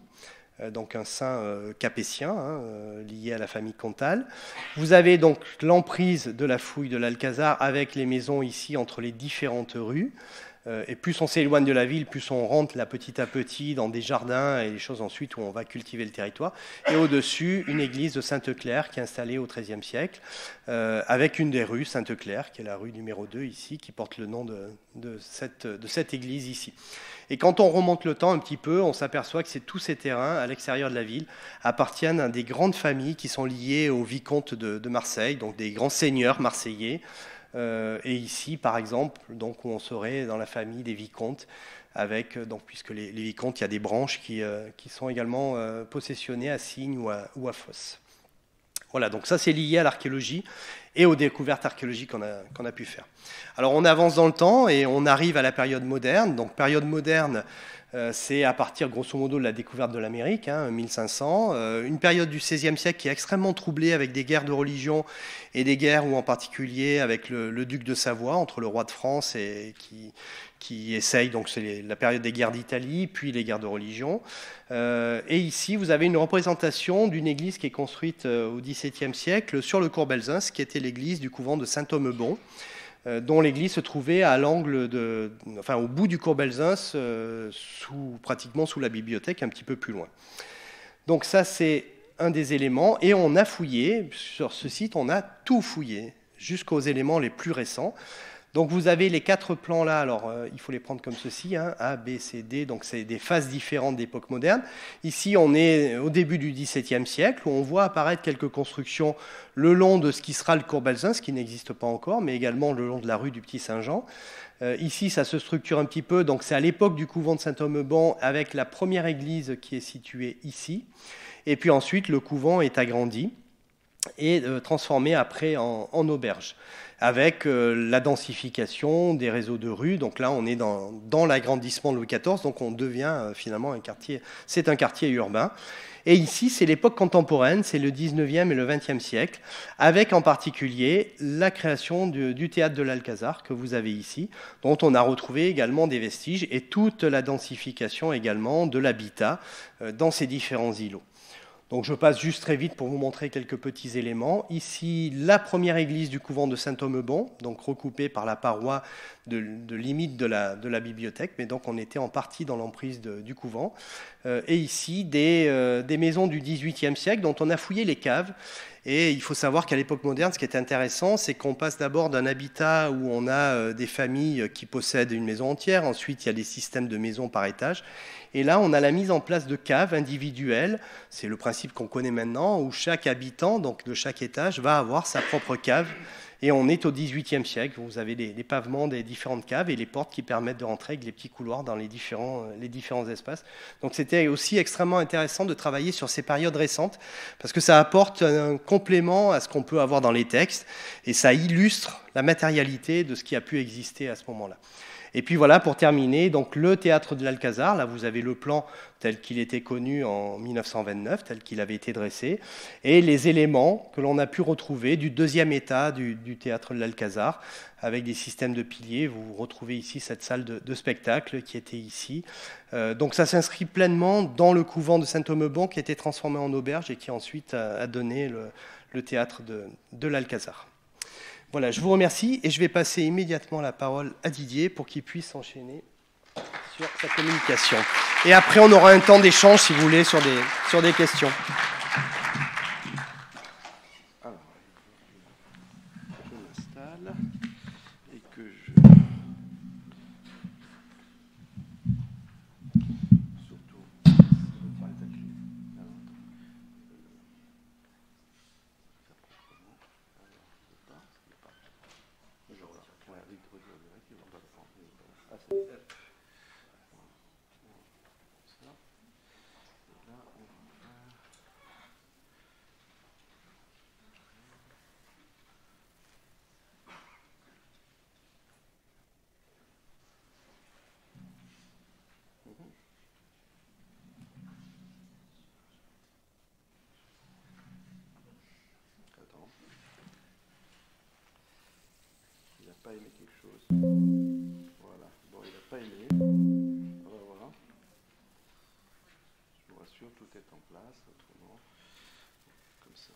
donc un saint capétien, lié à la famille comtale. Vous avez donc l'emprise de la fouille de l'Alcazar avec les maisons ici entre les différentes rues. Et plus on s'éloigne de la ville, plus on rentre là petit à petit dans des jardins et des choses ensuite où on va cultiver le territoire. Et au-dessus, une église de Sainte-Claire qui est installée au XIIIe siècle, avec une des rues, Sainte-Claire, qui est la rue numéro 2 ici, qui porte le nom de cette église ici. Et quand on remonte le temps un petit peu, on s'aperçoit que tous ces terrains, à l'extérieur de la ville, appartiennent à des grandes familles qui sont liées aux vicomtes de Marseille, donc des grands seigneurs marseillais. Et ici, par exemple, donc, où on serait dans la famille des vicomtes, avec, donc, puisque les vicomtes, il y a des branches qui sont également possessionnées à Signes ou à Fos. Voilà, donc ça c'est lié à l'archéologie et aux découvertes archéologiques qu'on a pu faire. Alors on avance dans le temps et on arrive à la période moderne. Donc période moderne, c'est à partir grosso modo de la découverte de l'Amérique, 1500, une période du XVIe siècle qui est extrêmement troublée avec des guerres de religion et des guerres où en particulier avec le duc de Savoie, entre le roi de France et qui essaye, donc c'est la période des guerres d'Italie, puis les guerres de religion. Et ici, vous avez une représentation d'une église qui est construite au XVIIe siècle sur le cours Belzunce, qui était l'église du couvent de Saint-Omebon, dont l'église se trouvait à l'angle au bout du cours Belzunce, pratiquement sous la bibliothèque, un petit peu plus loin. Donc ça, c'est un des éléments. Et on a fouillé, sur ce site, on a tout fouillé, jusqu'aux éléments les plus récents. Donc vous avez les 4 plans là, alors il faut les prendre comme ceci, A, B, C, D, donc c'est des phases différentes d'époque moderne. Ici on est au début du XVIIe siècle, où on voit apparaître quelques constructions le long de ce qui sera le cours Belzunce, qui n'existe pas encore, mais également le long de la rue du Petit-Saint-Jean. Ici ça se structure un petit peu, donc c'est à l'époque du couvent de Saint-Omebon, avec la première église qui est située ici. Et puis ensuite le couvent est agrandi et transformé après en auberge, avec la densification des réseaux de rues. Donc là, on est dans l'agrandissement de Louis XIV, donc on devient finalement un quartier, c'est un quartier urbain. Et ici, c'est l'époque contemporaine, c'est le 19e et le 20e siècle, avec en particulier la création du théâtre de l'Alcazar, que vous avez ici, dont on a retrouvé également des vestiges, et toute la densification également de l'habitat dans ces différents îlots. Donc je passe juste très vite pour vous montrer quelques petits éléments. Ici, la première église du couvent de Saint-Omebon, donc recoupée par la paroi de limite de la bibliothèque, mais donc on était en partie dans l'emprise du couvent. Et ici, des maisons du XVIIIe siècle dont on a fouillé les caves. Et il faut savoir qu'à l'époque moderne, ce qui est intéressant, c'est qu'on passe d'abord d'un habitat où on a des familles qui possèdent une maison entière. Ensuite, il y a des systèmes de maisons par étage. Et là, on a la mise en place de caves individuelles. C'est le principe qu'on connaît maintenant, où chaque habitant, donc de chaque étage, va avoir sa propre cave. Et on est au XVIIIe siècle. Vous avez les pavements des différentes caves et les portes qui permettent de rentrer avec les petits couloirs dans les différents espaces. Donc c'était aussi extrêmement intéressant de travailler sur ces périodes récentes, parce que ça apporte un complément à ce qu'on peut avoir dans les textes, et ça illustre la matérialité de ce qui a pu exister à ce moment-là. Et puis voilà, pour terminer, donc le théâtre de l'Alcazar, là vous avez le plan tel qu'il était connu en 1929, tel qu'il avait été dressé, et les éléments que l'on a pu retrouver du deuxième état du théâtre de l'Alcazar, avec des systèmes de piliers. Vous retrouvez ici cette salle de spectacle qui était ici. Donc ça s'inscrit pleinement dans le couvent de Saint-Omebon qui a été transformé en auberge et qui ensuite a donné le théâtre de l'Alcazar. Voilà, je vous remercie et je vais passer immédiatement la parole à Didier pour qu'il puisse enchaîner sur sa communication. Et après, on aura un temps d'échange, si vous voulez, sur des questions. Alors, je m'installe et que je... Pas aimé quelque chose. Voilà. Bon, il n'a pas aimé. On va voir. Je vous rassure, tout est en place. Autrement, comme ça.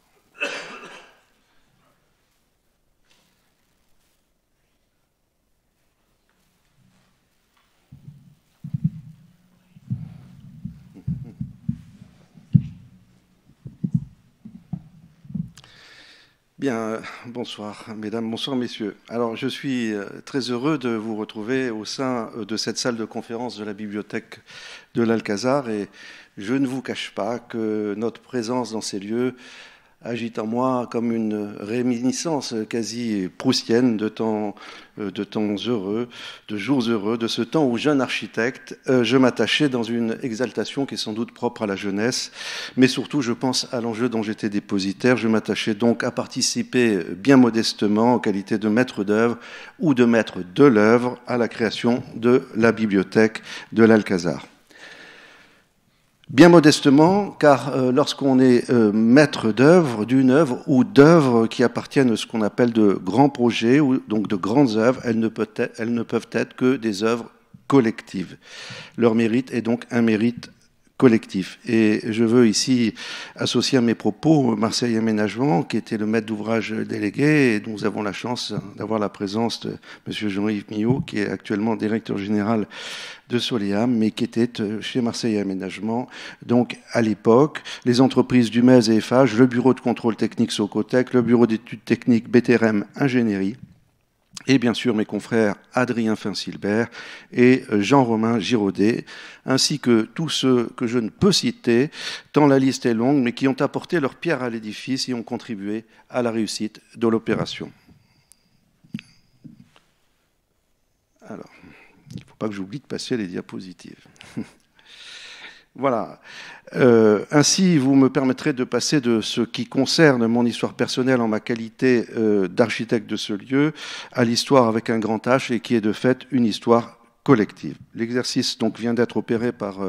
Bien, bonsoir mesdames, bonsoir messieurs. Alors je suis très heureux de vous retrouver au sein de cette salle de conférence de la bibliothèque de l'Alcazar et je ne vous cache pas que notre présence dans ces lieux agite en moi comme une réminiscence quasi proustienne de temps heureux, de jours heureux, de ce temps où, jeune architecte, je m'attachais dans une exaltation qui est sans doute propre à la jeunesse, mais surtout, je pense à l'enjeu dont j'étais dépositaire. Je m'attachais donc à participer bien modestement, en qualité de maître d'œuvre ou de maître de l'œuvre, à la création de la bibliothèque de l'Alcazar. Bien modestement, car lorsqu'on est maître d'œuvre, d'une œuvre ou d'œuvres qui appartiennent à ce qu'on appelle de grands projets, ou donc de grandes œuvres, elles ne peuvent être que des œuvres collectives. Leur mérite est donc un mérite collectif. Et je veux ici associer à mes propos Marseille Aménagement, qui était le maître d'ouvrage délégué, et dont nous avons la chance d'avoir la présence de M. Jean-Yves Millot, qui est actuellement directeur général de Soleam, mais qui était chez Marseille Aménagement, donc à l'époque, les entreprises du MES et FH, le bureau de contrôle technique Socotec, le bureau d'études techniques BTRM Ingénierie, et bien sûr mes confrères Adrien Finsilbert et Jean-Romain Giraudet, ainsi que tous ceux que je ne peux citer, tant la liste est longue, mais qui ont apporté leur pierre à l'édifice et ont contribué à la réussite de l'opération. Alors, il ne faut pas que j'oublie de passer les diapositives. Voilà. Ainsi, vous me permettrez de passer de ce qui concerne mon histoire personnelle en ma qualité d'architecte de ce lieu à l'histoire avec un grand H et qui est de fait une histoire collective. L'exercice donc vient d'être opéré par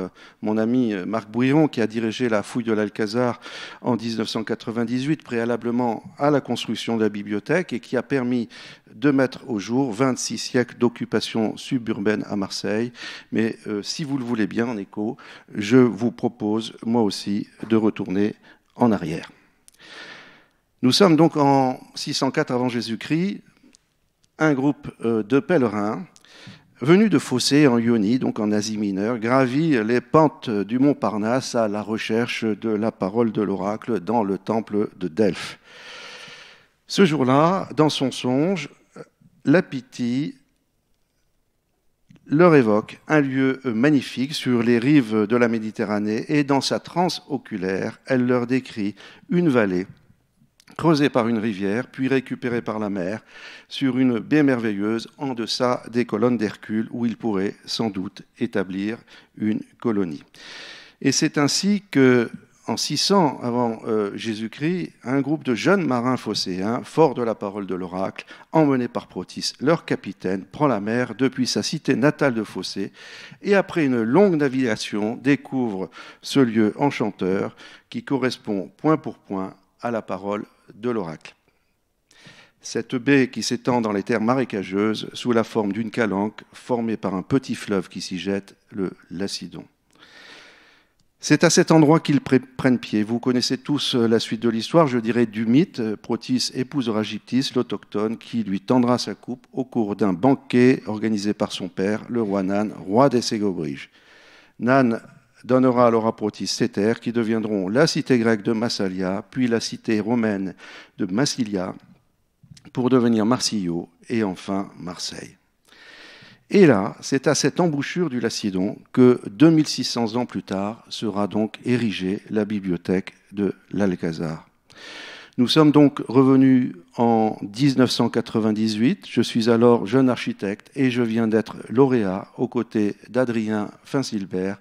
mon ami Marc Bouillon qui a dirigé la fouille de l'Alcazar en 1998 préalablement à la construction de la bibliothèque et qui a permis de mettre au jour 26 siècles d'occupation suburbaine à Marseille. Mais si vous le voulez bien en écho, je vous propose moi aussi de retourner en arrière. Nous sommes donc en 604 avant Jésus-Christ, un groupe de pèlerins venu de Phocée en Ionie, donc en Asie mineure, gravit les pentes du mont Parnasse à la recherche de la parole de l'oracle dans le temple de Delphes. Ce jour-là, dans son songe, la Pythie leur évoque un lieu magnifique sur les rives de la Méditerranée et dans sa transe oculaire, elle leur décrit une vallée creusée par une rivière, puis récupérée par la mer, sur une baie merveilleuse en deçà des colonnes d'Hercule, où ils pourraient sans doute établir une colonie. Et c'est ainsi que, en 600 avant Jésus-Christ, un groupe de jeunes marins phocéens, forts de la parole de l'oracle, emmenés par Protis, leur capitaine, prend la mer depuis sa cité natale de Phocée, et après une longue navigation, découvre ce lieu enchanteur qui correspond point pour point à la parole de l'oracle. Cette baie qui s'étend dans les terres marécageuses sous la forme d'une calanque formée par un petit fleuve qui s'y jette, le Lacidon. C'est à cet endroit qu'ils prennent pied. Vous connaissez tous la suite de l'histoire, je dirais du mythe. Protis épousera Gyptis, l'autochtone, qui lui tendra sa coupe au cours d'un banquet organisé par son père, le roi Nan, roi des Ségobriges. Nan donnera alors à Protis ces terres qui deviendront la cité grecque de Massalia, puis la cité romaine de Massilia, pour devenir Marsilio et enfin Marseille. Et là, c'est à cette embouchure du Lacidon que 2600 ans plus tard sera donc érigée la bibliothèque de l'Alcazar. Nous sommes donc revenus en 1998. Je suis alors jeune architecte et je viens d'être lauréat aux côtés d'Adrien Finsilbert,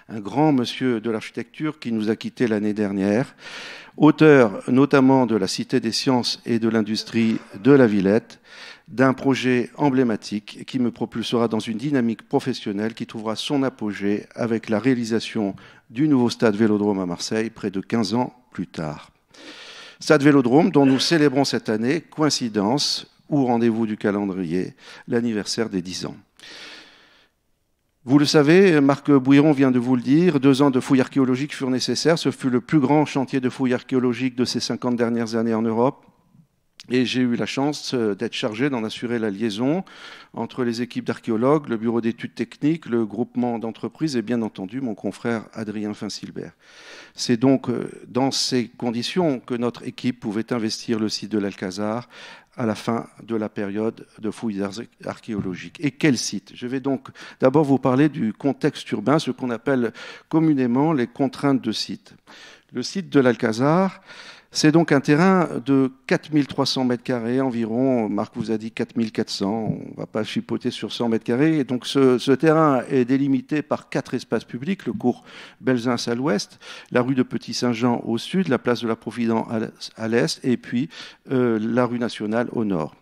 un grand monsieur de l'architecture qui nous a quittés l'année dernière, auteur notamment de la Cité des sciences et de l'industrie de la Villette, d'un projet emblématique qui me propulsera dans une dynamique professionnelle qui trouvera son apogée avec la réalisation du nouveau stade Vélodrome à Marseille près de 15 ans plus tard. Stade Vélodrome dont nous célébrons cette année, coïncidence ou rendez-vous du calendrier, l'anniversaire des 10 ans. Vous le savez, Marc Bouiron vient de vous le dire, 2 ans de fouilles archéologiques furent nécessaires. Ce fut le plus grand chantier de fouilles archéologiques de ces 50 dernières années en Europe. Et j'ai eu la chance d'être chargé d'en assurer la liaison entre les équipes d'archéologues, le bureau d'études techniques, le groupement d'entreprises et bien entendu mon confrère Adrien Finsilbert. C'est donc dans ces conditions que notre équipe pouvait investir le site de l'Alcazar à la fin de la période de fouilles archéologiques. Et quel site? Je vais donc d'abord vous parler du contexte urbain, ce qu'on appelle communément les contraintes de site. Le site de l'Alcazar, c'est donc un terrain de 4300 mètres carrés environ. Marc vous a dit 4400, on ne va pas chipoter sur 100 mètres carrés. Et donc ce terrain est délimité par 4 espaces publics, le cours Belzins à l'ouest, la rue de Petit-Saint-Jean au sud, la place de la Providence à l'est, et puis la rue Nationale au nord.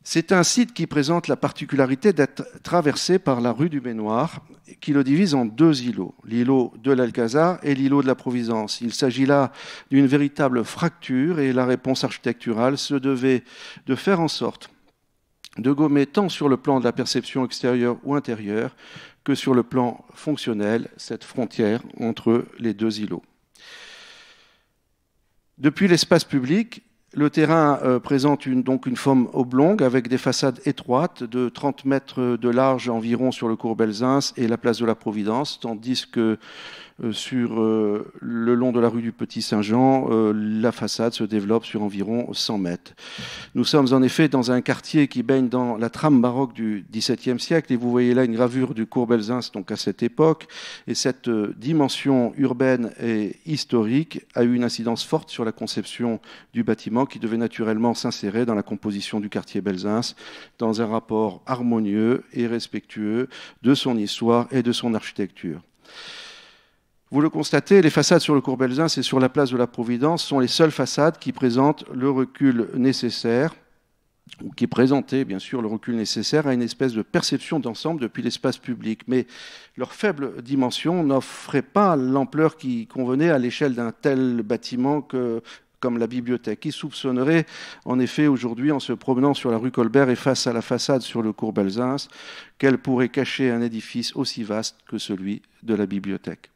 C'est un site qui présente la particularité d'être traversé par la rue du Baignoire, qui le divise en 2 îlots, l'îlot de l'Alcazar et l'îlot de la Providence. Il s'agit là d'une véritable fracture et la réponse architecturale se devait de faire en sorte de gommer tant sur le plan de la perception extérieure ou intérieure que sur le plan fonctionnel cette frontière entre les 2 îlots. Depuis l'espace public, le terrain présente donc une forme oblongue avec des façades étroites de 30 mètres de large environ sur le cours Belzins et la place de la Providence, tandis que sur le long de la rue du Petit-Saint-Jean, la façade se développe sur environ 100 mètres. Nous sommes en effet dans un quartier qui baigne dans la trame baroque du XVIIe siècle et vous voyez là une gravure du cours Belzins donc à cette époque. Et cette dimension urbaine et historique a eu une incidence forte sur la conception du bâtiment qui devait naturellement s'insérer dans la composition du quartier Belzins dans un rapport harmonieux et respectueux de son histoire et de son architecture. Vous le constatez, les façades sur le cours Belzins et sur la place de la Providence sont les seules façades qui présentent le recul nécessaire, ou qui présentaient bien sûr le recul nécessaire à une espèce de perception d'ensemble depuis l'espace public. Mais leur faible dimension n'offrait pas l'ampleur qui convenait à l'échelle d'un tel bâtiment comme la bibliothèque, qui soupçonnerait en effet aujourd'hui, en se promenant sur la rue Colbert et face à la façade sur le cours Belzins, qu'elle pourrait cacher un édifice aussi vaste que celui de la bibliothèque.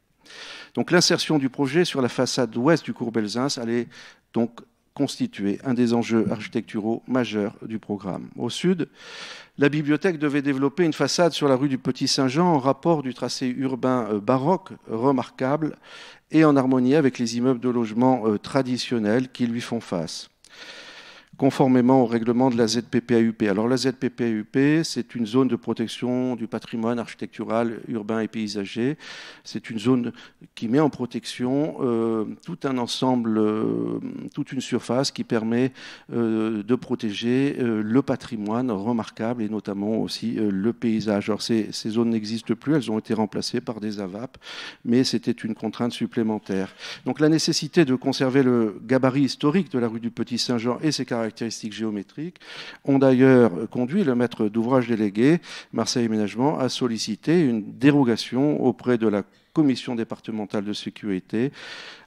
Donc l'insertion du projet sur la façade ouest du cours Belzins allait donc constituer un des enjeux architecturaux majeurs du programme. Au sud, la bibliothèque devait développer une façade sur la rue du Petit-Saint-Jean en rapport du tracé urbain baroque remarquable et en harmonie avec les immeubles de logement traditionnels qui lui font face, conformément au règlement de la ZPPAUP. Alors la ZPPAUP, c'est une zone de protection du patrimoine architectural, urbain et paysager. C'est une zone qui met en protection tout un ensemble, toute une surface qui permet de protéger le patrimoine remarquable et notamment aussi le paysage. Alors ces zones n'existent plus, elles ont été remplacées par des AVAP, mais c'était une contrainte supplémentaire. Donc la nécessité de conserver le gabarit historique de la rue du Petit-Saint-Jean et ses caractéristiques géométriques ont d'ailleurs conduit le maître d'ouvrage délégué, Marseille Aménagement, à solliciter une dérogation auprès de la commission départementale de sécurité,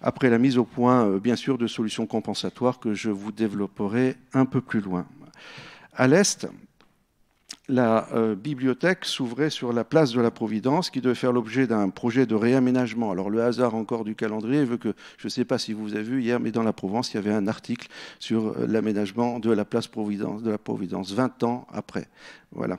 après la mise au point, bien sûr, de solutions compensatoires que je vous développerai un peu plus loin. À l'est, la bibliothèque s'ouvrait sur la place de la Providence qui devait faire l'objet d'un projet de réaménagement. Alors le hasard encore du calendrier veut que, je ne sais pas si vous avez vu hier, mais dans la Provence, il y avait un article sur l'aménagement de la place Providence, de la Providence, 20 ans après. Voilà.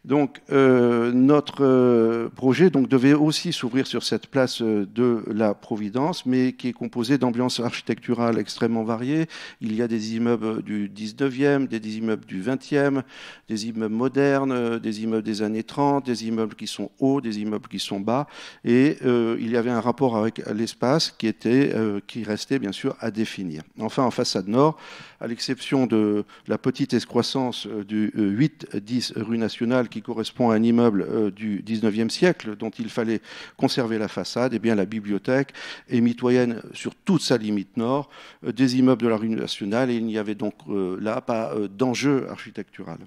Donc, notre projet devait aussi s'ouvrir sur cette place de la Providence, mais qui est composée d'ambiances architecturales extrêmement variées. Il y a des immeubles du 19e, des immeubles du 20e, des immeubles modernes, des immeubles des années 30, des immeubles qui sont hauts, des immeubles qui sont bas. Et il y avait un rapport avec l'espace qui restait bien sûr à définir. Enfin, en façade nord, à l'exception de la petite excroissance du 8-10 rue Nationale qui correspond à un immeuble du 19e siècle dont il fallait conserver la façade, eh bien la bibliothèque est mitoyenne sur toute sa limite nord des immeubles de la rue Nationale et il n'y avait donc là pas d'enjeu architectural.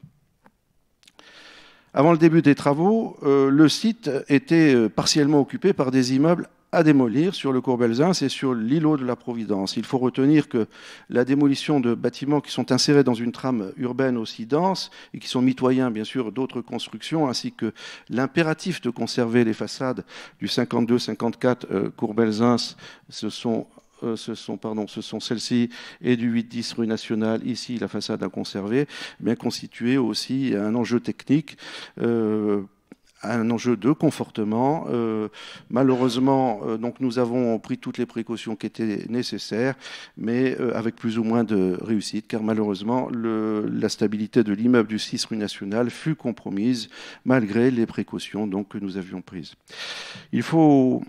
Avant le début des travaux, le site était partiellement occupé par des immeubles à démolir sur le cours Belzins et sur l'îlot de la Providence. Il faut retenir que la démolition de bâtiments qui sont insérés dans une trame urbaine aussi dense et qui sont mitoyens, bien sûr, d'autres constructions, ainsi que l'impératif de conserver les façades du 52-54 cours Belzins, ce sont celles-ci, et du 8-10 rue Nationale, ici la façade à conserver, bien constitué aussi un enjeu technique, un enjeu de confortement. Malheureusement, donc nous avons pris toutes les précautions qui étaient nécessaires, mais avec plus ou moins de réussite, car malheureusement, la stabilité de l'immeuble du 6 rue Nationale fut compromise malgré les précautions donc, que nous avions prises. Il faut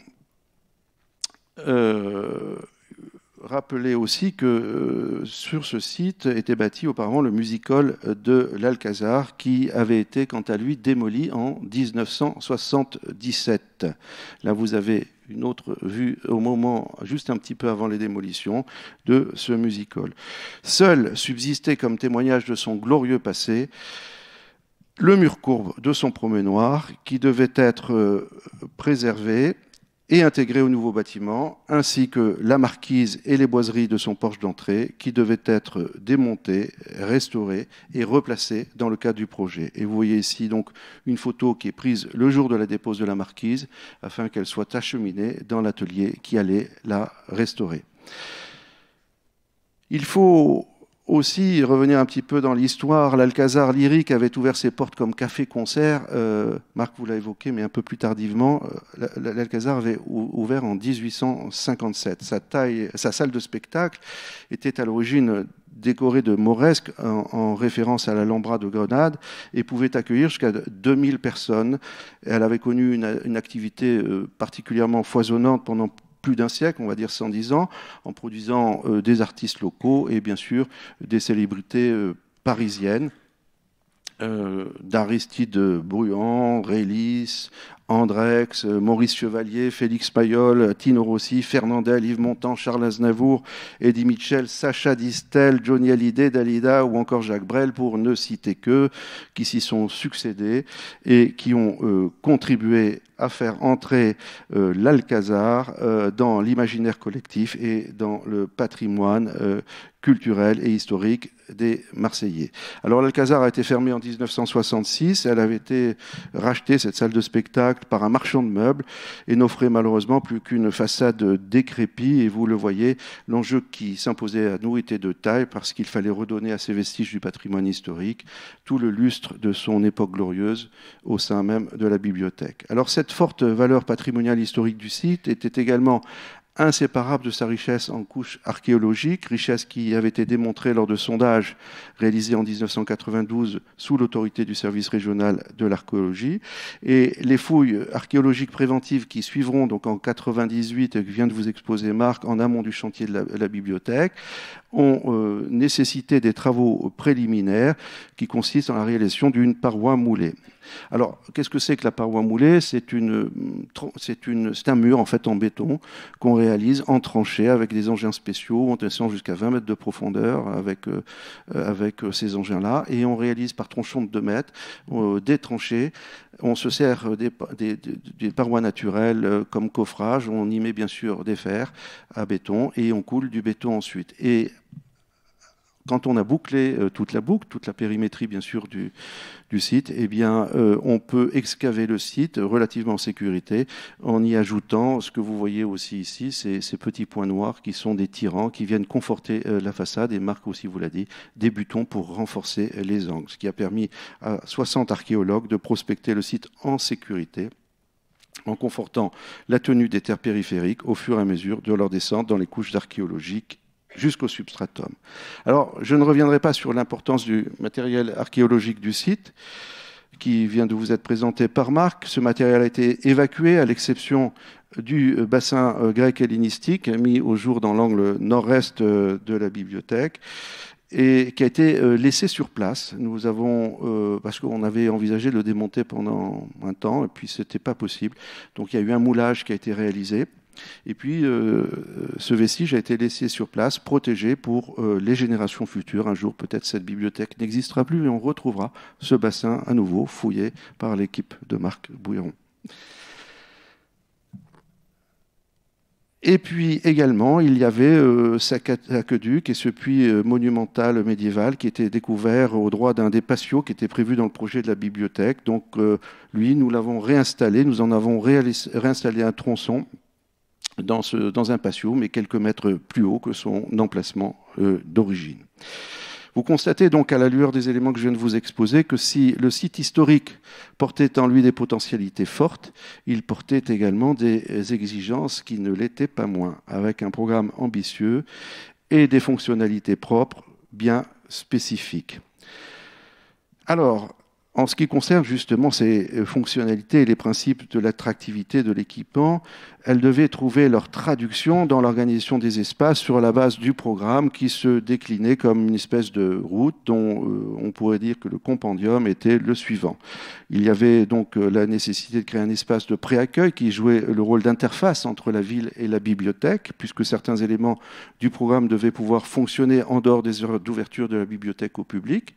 rappeler aussi que sur ce site était bâti auparavant le music hall de l'Alcazar qui avait été quant à lui démoli en 1977. Là vous avez une autre vue au moment, juste un petit peu avant les démolitions, de ce music hall. Seul subsistait comme témoignage de son glorieux passé le mur courbe de son promenoir qui devait être préservé et intégré au nouveau bâtiment, ainsi que la marquise et les boiseries de son porche d'entrée qui devaient être démontées, restaurées et replacées dans le cadre du projet. Et vous voyez ici donc une photo qui est prise le jour de la dépose de la marquise afin qu'elle soit acheminée dans l'atelier qui allait la restaurer. Il faut aussi revenir un petit peu dans l'histoire. L'Alcazar lyrique avait ouvert ses portes comme café-concert. Marc vous l'a évoqué, mais un peu plus tardivement. L'Alcazar avait ouvert en 1857. Sa salle de spectacle était à l'origine décorée de mauresques en référence à l'Alhambra de Grenade et pouvait accueillir jusqu'à 2000 personnes. Elle avait connu une activité particulièrement foisonnante pendant plus d'un siècle, on va dire 110 ans, en produisant des artistes locaux et bien sûr des célébrités parisiennes, d'Aristide Bruand, Rélis, Andrex, Maurice Chevalier, Félix Payol, Tino Rossi, Fernandel, Yves Montand, Charles Aznavour, Eddie Mitchell, Sacha Distel, Johnny Hallyday, Dalida ou encore Jacques Brel, pour ne citer qu'eux, qui s'y sont succédés et qui ont contribué à faire entrer l'Alcazar dans l'imaginaire collectif et dans le patrimoine culturel et historique des Marseillais. Alors l'Alcazar a été fermée en 1966, elle avait été rachetée, cette salle de spectacle, par un marchand de meubles et n'offrait malheureusement plus qu'une façade décrépite. Et vous le voyez, l'enjeu qui s'imposait à nous était de taille parce qu'il fallait redonner à ces vestiges du patrimoine historique tout le lustre de son époque glorieuse au sein même de la bibliothèque. Alors cette forte valeur patrimoniale historique du site était également inséparable de sa richesse en couche archéologique, richesse qui avait été démontrée lors de sondages réalisés en 1992 sous l'autorité du service régional de l'archéologie. Et les fouilles archéologiques préventives qui suivront donc en 98, que vient de vous exposer Marc, en amont du chantier de la bibliothèque, ont nécessité des travaux préliminaires qui consistent en la réalisation d'une paroi moulée. Alors, qu'est-ce que c'est que la paroi moulée ? C'est un mur en fait en béton qu'on réalise en tranchée avec des engins spéciaux. On descend jusqu'à 20 mètres de profondeur avec ces engins-là et on réalise par tronçon de 2 mètres des tranchées. On se sert des parois naturelles comme coffrage. On y met bien sûr des fers à béton et on coule du béton ensuite. Et quand on a bouclé toute la boucle, toute la périmétrie bien sûr du site, eh bien, on peut excaver le site relativement en sécurité en y ajoutant ce que vous voyez aussi ici, ces petits points noirs qui sont des tirants qui viennent conforter la façade et Marc aussi vous l'a dit, des butons pour renforcer les angles, ce qui a permis à 60 archéologues de prospecter le site en sécurité en confortant la tenue des terres périphériques au fur et à mesure de leur descente dans les couches archéologiques jusqu'au substratum. Alors, je ne reviendrai pas sur l'importance du matériel archéologique du site, qui vient de vous être présenté par Marc. Ce matériel a été évacué, à l'exception du bassin grec hellénistique, mis au jour dans l'angle nord-est de la bibliothèque, et qui a été laissé sur place. Nous avons, parce qu'on avait envisagé de le démonter pendant un temps, et puis ce n'était pas possible. Donc il y a eu un moulage qui a été réalisé. Et puis, ce vestige a été laissé sur place, protégé pour les générations futures. Un jour, peut-être, cette bibliothèque n'existera plus et on retrouvera ce bassin à nouveau fouillé par l'équipe de Marc Bouilleron. Et puis également, il y avait cet aqueduc et ce puits monumental médiéval qui était découvert au droit d'un des patios qui était prévu dans le projet de la bibliothèque. Donc, lui, nous l'avons réinstallé, nous en avons réinstallé un tronçon dans un patio, mais quelques mètres plus haut que son emplacement d'origine. Vous constatez donc à la lueur des éléments que je viens de vous exposer que si le site historique portait en lui des potentialités fortes, il portait également des exigences qui ne l'étaient pas moins, avec un programme ambitieux et des fonctionnalités propres bien spécifiques. Alors, en ce qui concerne justement ces fonctionnalités et les principes de l'attractivité de l'équipement, elles devaient trouver leur traduction dans l'organisation des espaces sur la base du programme qui se déclinait comme une espèce de route dont on pourrait dire que le compendium était le suivant. Il y avait donc la nécessité de créer un espace de pré-accueil qui jouait le rôle d'interface entre la ville et la bibliothèque, puisque certains éléments du programme devaient pouvoir fonctionner en dehors des heures d'ouverture de la bibliothèque au public,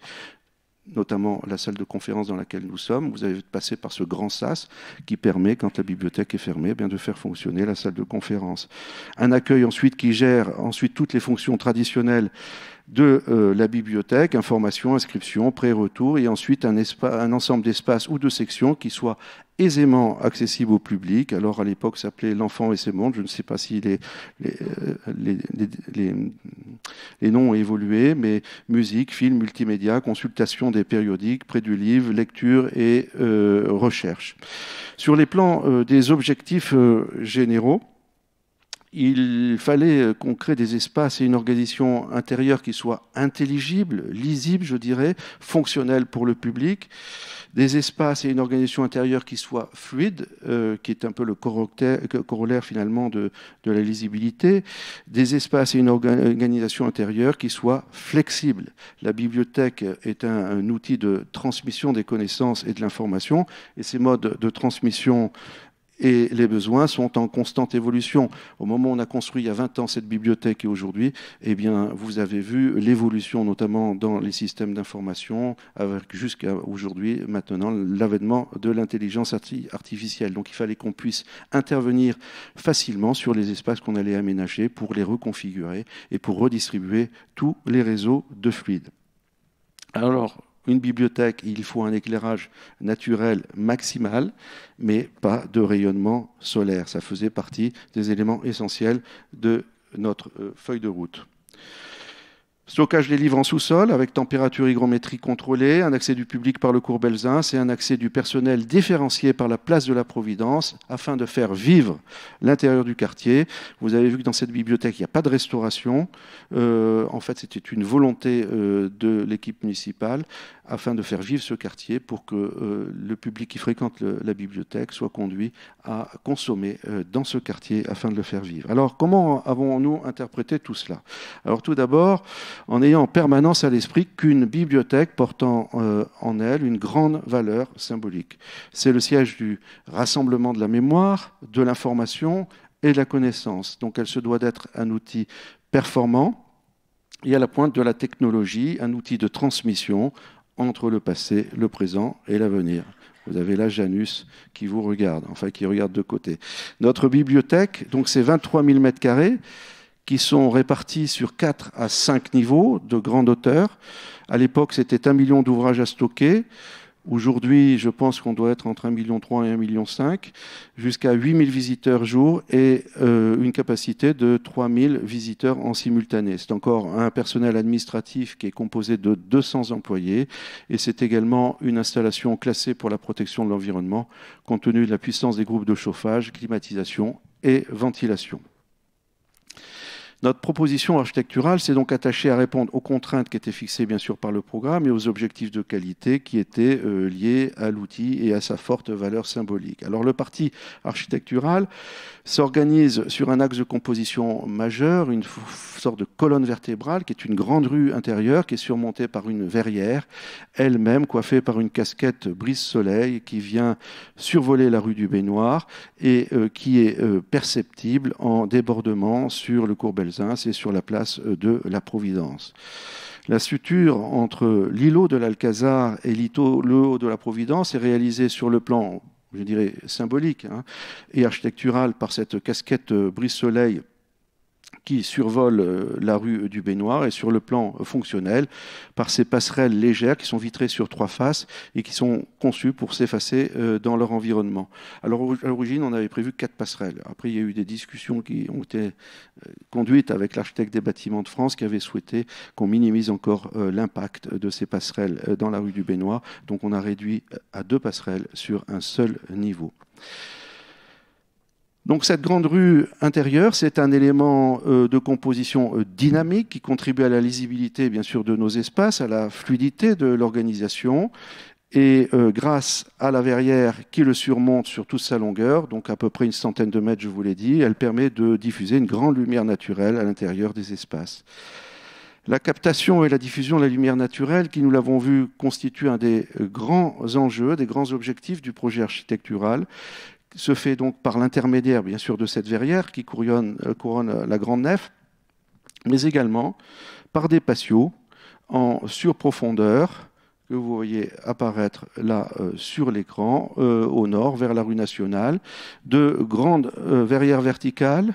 notamment la salle de conférence dans laquelle nous sommes. Vous avez passé par ce grand sas qui permet, quand la bibliothèque est fermée, eh bien de faire fonctionner la salle de conférence. Un accueil ensuite qui gère ensuite toutes les fonctions traditionnelles de la bibliothèque, information, inscription, pré-retour, et ensuite un ensemble d'espaces ou de sections qui soient aisément accessibles au public. Alors à l'époque, ça s'appelait l'enfant et ses mondes. Je ne sais pas si les noms ont évolué, mais musique, film, multimédia, consultation des périodiques, près du livre, lecture et recherche. Sur les plans des objectifs généraux, il fallait qu'on crée des espaces et une organisation intérieure qui soit intelligible, lisible, je dirais, fonctionnelle pour le public, des espaces et une organisation intérieure qui soit fluide, qui est un peu le corollaire finalement de la lisibilité, des espaces et une organisation intérieure qui soit flexible. La bibliothèque est un outil de transmission des connaissances et de l'information, et ces modes de transmission et les besoins sont en constante évolution. Au moment où on a construit il y a 20 ans cette bibliothèque et aujourd'hui, eh bien, vous avez vu l'évolution notamment dans les systèmes d'information, avec jusqu'à aujourd'hui, maintenant, l'avènement de l'intelligence artificielle. Donc il fallait qu'on puisse intervenir facilement sur les espaces qu'on allait aménager pour les reconfigurer et pour redistribuer tous les réseaux de fluides. Alors, une bibliothèque, il faut un éclairage naturel maximal, mais pas de rayonnement solaire. Ça faisait partie des éléments essentiels de notre feuille de route. Stockage des livres en sous-sol avec température hygrométrique contrôlée, un accès du public par le cours Belzins et un accès du personnel différencié par la place de la Providence afin de faire vivre l'intérieur du quartier. Vous avez vu que dans cette bibliothèque, il n'y a pas de restauration. En fait, c'était une volonté de l'équipe municipale afin de faire vivre ce quartier pour que le public qui fréquente la bibliothèque soit conduit à consommer dans ce quartier afin de le faire vivre. Alors, comment avons-nous interprété tout cela? Alors, tout d'abord, en ayant en permanence à l'esprit qu'une bibliothèque portant en elle une grande valeur symbolique. C'est le siège du rassemblement de la mémoire, de l'information et de la connaissance. Donc, elle se doit d'être un outil performant et à la pointe de la technologie, un outil de transmission entre le passé, le présent et l'avenir. Vous avez là Janus qui vous regarde, enfin qui regarde de côté. Notre bibliothèque, donc c'est 23 000 m², qui sont répartis sur 4 à 5 niveaux de grande hauteur. À l'époque, c'était 1 million d'ouvrages à stocker. Aujourd'hui, je pense qu'on doit être entre 1,3 million et 1,5 million, jusqu'à 8 000 visiteurs jour et une capacité de 3 000 visiteurs en simultané. C'est encore un personnel administratif qui est composé de 200 employés et c'est également une installation classée pour la protection de l'environnement, compte tenu de la puissance des groupes de chauffage, climatisation et ventilation. Notre proposition architecturale s'est donc attachée à répondre aux contraintes qui étaient fixées bien sûr par le programme et aux objectifs de qualité qui étaient liés à l'outil et à sa forte valeur symbolique. Alors le parti architectural s'organise sur un axe de composition majeur, une sorte de colonne vertébrale qui est une grande rue intérieure qui est surmontée par une verrière, elle-même coiffée par une casquette brise-soleil qui vient survoler la rue du Baignoire et qui est perceptible en débordement sur le cours Belzins et sur la place de la Providence. La suture entre l'îlot de l'Alcazar et l'îlot de la Providence est réalisée sur le plan, je dirais, symbolique et architectural par cette casquette brise-soleil qui survole la rue du Baignoire, et sur le plan fonctionnel par ces passerelles légères qui sont vitrées sur 3 faces et qui sont conçues pour s'effacer dans leur environnement. Alors à l'origine, on avait prévu 4 passerelles. Après, il y a eu des discussions qui ont été conduites avec l'architecte des bâtiments de France qui avait souhaité qu'on minimise encore l'impact de ces passerelles dans la rue du Baignoire. Donc on a réduit à 2 passerelles sur un seul niveau. Donc cette grande rue intérieure, c'est un élément de composition dynamique qui contribue à la lisibilité, bien sûr, de nos espaces, à la fluidité de l'organisation. Et grâce à la verrière qui le surmonte sur toute sa longueur, donc à peu près une centaine de mètres, je vous l'ai dit, elle permet de diffuser une grande lumière naturelle à l'intérieur des espaces. La captation et la diffusion de la lumière naturelle, qui, nous l'avons vu, constitue un des grands enjeux, des grands objectifs du projet architectural, se fait donc par l'intermédiaire, bien sûr, de cette verrière qui couronne la grande nef, mais également par des patios en surprofondeur que vous voyez apparaître là sur l'écran, au nord, vers la rue nationale, de grandes verrières verticales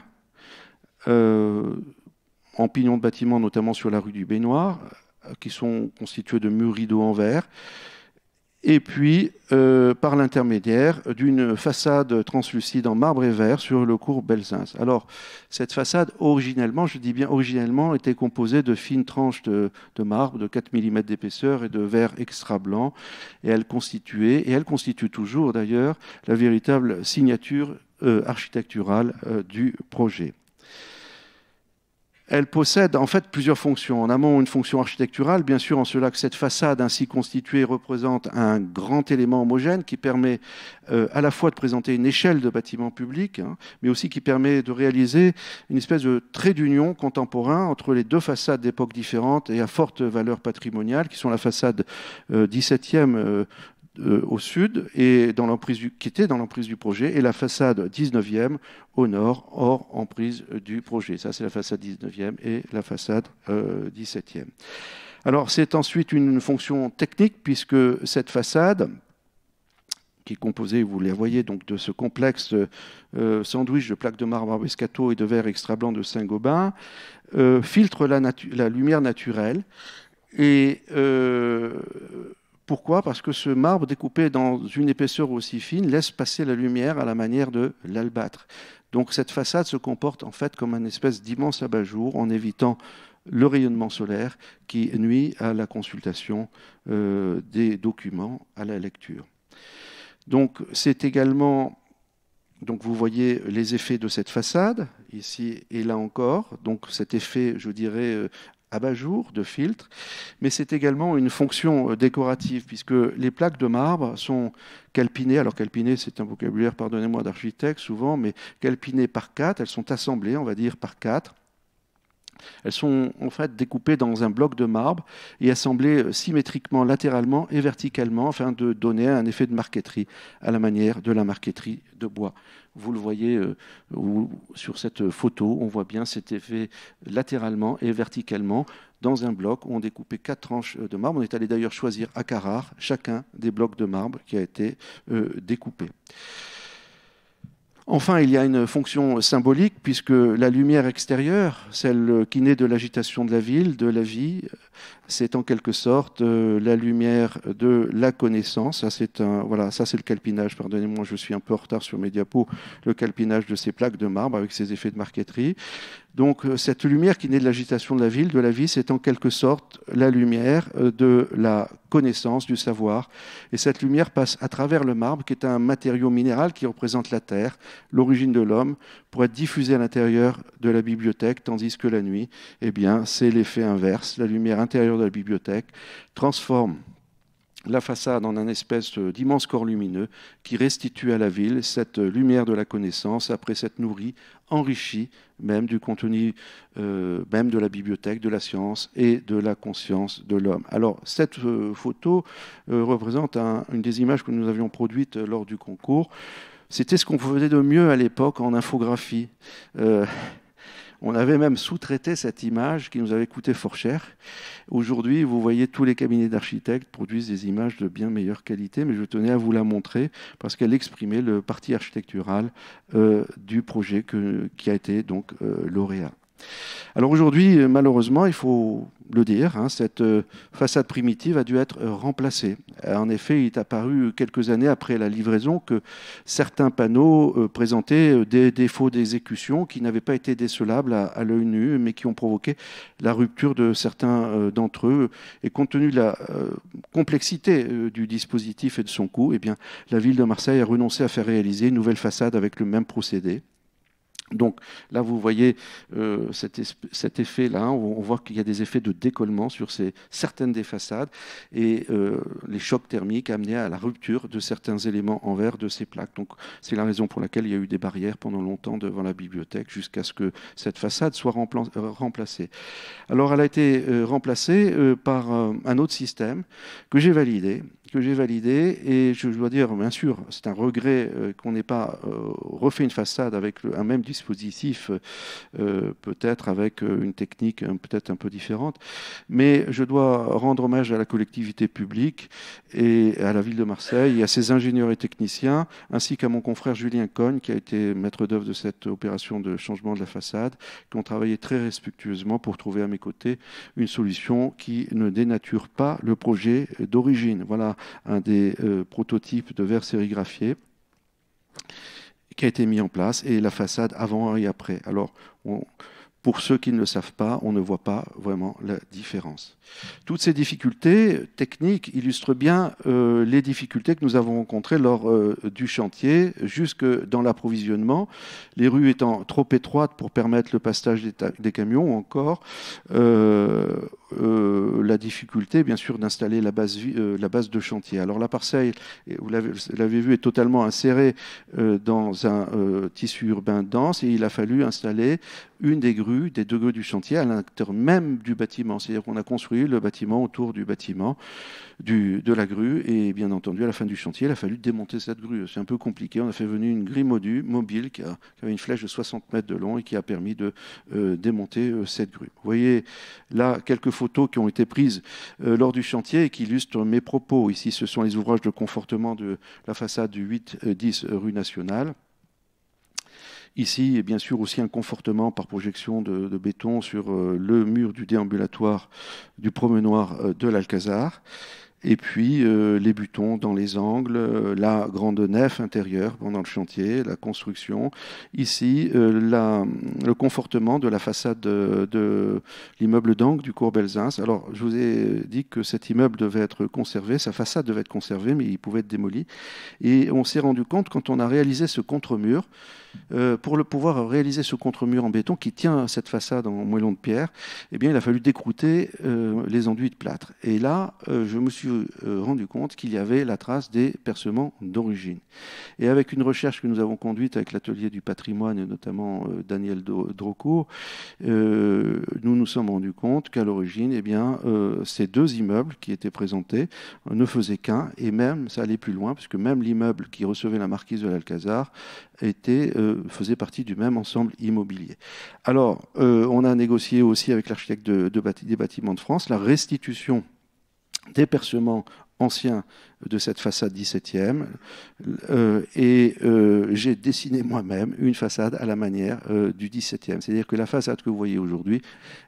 en pignon de bâtiment, notamment sur la rue du Baignoire, qui sont constituées de murs rideaux en verre, et puis par l'intermédiaire d'une façade translucide en marbre et verre sur le cours Belzins. Alors, cette façade, originellement, je dis bien originellement, était composée de fines tranches de marbre de 4 mm d'épaisseur et de verre extra blanc, et elle constitue toujours d'ailleurs, la véritable signature architecturale du projet. Elle possède en fait plusieurs fonctions. En amont, une fonction architecturale, bien sûr, en cela que cette façade ainsi constituée représente un grand élément homogène qui permet à la fois de présenter une échelle de bâtiment public, mais aussi qui permet de réaliser une espèce de trait d'union contemporain entre les 2 façades d'époques différentes et à forte valeur patrimoniale, qui sont la façade 17e au sud et qui était dans l'emprise du projet, et la façade 19e au nord, hors emprise du projet. Ça, c'est la façade 19e et la façade 17e. Alors, c'est ensuite une fonction technique, puisque cette façade, qui est composée, vous les voyez, donc, de ce complexe sandwich de plaques de marbre Arbescato et de verre extra blanc de Saint-Gobain, filtre la lumière naturelle. Et pourquoi ? Parce que ce marbre découpé dans une épaisseur aussi fine laisse passer la lumière à la manière de l'albâtre. Donc cette façade se comporte en fait comme une espèce d'immense abat-jour en évitant le rayonnement solaire qui nuit à la consultation des documents, à la lecture. Donc c'est également, donc vous voyez les effets de cette façade, ici et là encore, donc cet effet, je dirais, abat-jour, de filtre, mais c'est également une fonction décorative, puisque les plaques de marbre sont calpinées, alors calpinées c'est un vocabulaire, pardonnez-moi, d'architecte souvent, mais calpinées par 4, elles sont assemblées, on va dire, par 4. Elles sont en fait découpées dans un bloc de marbre et assemblées symétriquement, latéralement et verticalement afin de donner un effet de marqueterie à la manière de la marqueterie de bois. Vous le voyez sur cette photo, on voit bien cet effet latéralement et verticalement dans un bloc où on découpait 4 tranches de marbre. On est allé d'ailleurs choisir à Carrare chacun des blocs de marbre qui a été découpé. Enfin, il y a une fonction symbolique, puisque la lumière extérieure, celle qui naît de l'agitation de la ville, de la vie, c'est en quelque sorte la lumière de la connaissance. Ça, c'est le calpinage. Pardonnez-moi, je suis un peu en retard sur mes diapos. Le calpinage de ces plaques de marbre avec ses effets de marqueterie. Donc, cette lumière qui naît de l'agitation de la ville, de la vie, c'est en quelque sorte la lumière de la connaissance, du savoir. Et cette lumière passe à travers le marbre, qui est un matériau minéral qui représente la terre, l'origine de l'homme, pour être diffusée à l'intérieur de la bibliothèque, tandis que la nuit, eh bien, c'est l'effet inverse. La lumière intérieure de la bibliothèque transforme la façade en un espèce d'immense corps lumineux qui restitue à la ville cette lumière de la connaissance, après s'être nourrie, enrichie même du contenu même de la bibliothèque, de la science et de la conscience de l'homme. Alors, cette photo représente une des images que nous avions produites lors du concours. C'était ce qu'on faisait de mieux à l'époque en infographie. On avait même sous-traité cette image qui nous avait coûté fort cher. Aujourd'hui, vous voyez, tous les cabinets d'architectes produisent des images de bien meilleure qualité, mais je tenais à vous la montrer parce qu'elle exprimait le parti architectural du projet qui a été donc lauréat. Alors aujourd'hui, malheureusement, il faut le dire, cette façade primitive a dû être remplacée. En effet, il est apparu quelques années après la livraison que certains panneaux présentaient des défauts d'exécution qui n'avaient pas été décelables à l'œil nu, mais qui ont provoqué la rupture de certains d'entre eux. Et compte tenu de la complexité du dispositif et de son coût, eh bien, la ville de Marseille a renoncé à faire réaliser une nouvelle façade avec le même procédé. Donc là, vous voyez cet effet-là, on voit qu'il y a des effets de décollement sur certaines des façades et les chocs thermiques amenaient à la rupture de certains éléments en verre de ces plaques. Donc c'est la raison pour laquelle il y a eu des barrières pendant longtemps devant la bibliothèque jusqu'à ce que cette façade soit remplacée. Alors elle a été remplacée par un autre système que j'ai validé et je dois dire, bien sûr, c'est un regret qu'on n'ait pas refait une façade avec un même dispositif, peut-être avec une technique peut-être un peu différente, mais je dois rendre hommage à la collectivité publique et à la ville de Marseille et à ses ingénieurs et techniciens, ainsi qu'à mon confrère Julien Cogne, qui a été maître d'œuvre de cette opération de changement de la façade, qui ont travaillé très respectueusement pour trouver à mes côtés une solution qui ne dénature pas le projet d'origine. Voilà un des prototypes de verre sérigraphié qui a été mis en place, et la façade avant et après. Alors, pour ceux qui ne le savent pas, on ne voit pas vraiment la différence. Toutes ces difficultés techniques illustrent bien les difficultés que nous avons rencontrées lors du chantier, jusque dans l'approvisionnement, les rues étant trop étroites pour permettre le passage des camions, ou encore la difficulté, bien sûr, d'installer la base de chantier. Alors la parcelle, vous l'avez vu, est totalement insérée dans un tissu urbain dense, et il a fallu installer une des deux grues du chantier à l'intérieur même du bâtiment. C'est-à-dire qu'on a construit le bâtiment autour du bâtiment, de la grue, et bien entendu, à la fin du chantier, il a fallu démonter cette grue. C'est un peu compliqué. On a fait venir une grille mobile qui avait une flèche de 60 mètres de long et qui a permis de démonter cette grue. Vous voyez là quelques photos qui ont été prises lors du chantier et qui illustrent mes propos. Ici, ce sont les ouvrages de confortement de la façade du 8-10 rue Nationale. Ici, bien sûr, aussi un confortement par projection de béton sur le mur du déambulatoire du promenoir de l'Alcazar. Et puis les butons dans les angles, la grande nef intérieure pendant le chantier, la construction. Ici, le confortement de la façade de l'immeuble d'angle du cours Belzins. Alors, je vous ai dit que cet immeuble devait être conservé, sa façade devait être conservée, mais il pouvait être démoli. Et on s'est rendu compte, quand on a réalisé ce contre-mur, pour pouvoir réaliser ce contre-mur en béton qui tient cette façade en moellon de pierre, eh bien, il a fallu décrouter les enduits de plâtre. Et là, je me suis rendu compte qu'il y avait la trace des percements d'origine. Et avec une recherche que nous avons conduite avec l'atelier du patrimoine, et notamment Daniel Drocourt, nous nous sommes rendus compte qu'à l'origine, eh bien, ces deux immeubles qui étaient présentés ne faisaient qu'un, et même, ça allait plus loin, puisque même l'immeuble qui recevait la marquise de l'Alcazar faisait partie du même ensemble immobilier. Alors, on a négocié aussi avec l'architecte des bâtiments de France la restitution des percements ancien de cette façade 17e. J'ai dessiné moi-même une façade à la manière du 17e. C'est-à-dire que la façade que vous voyez aujourd'hui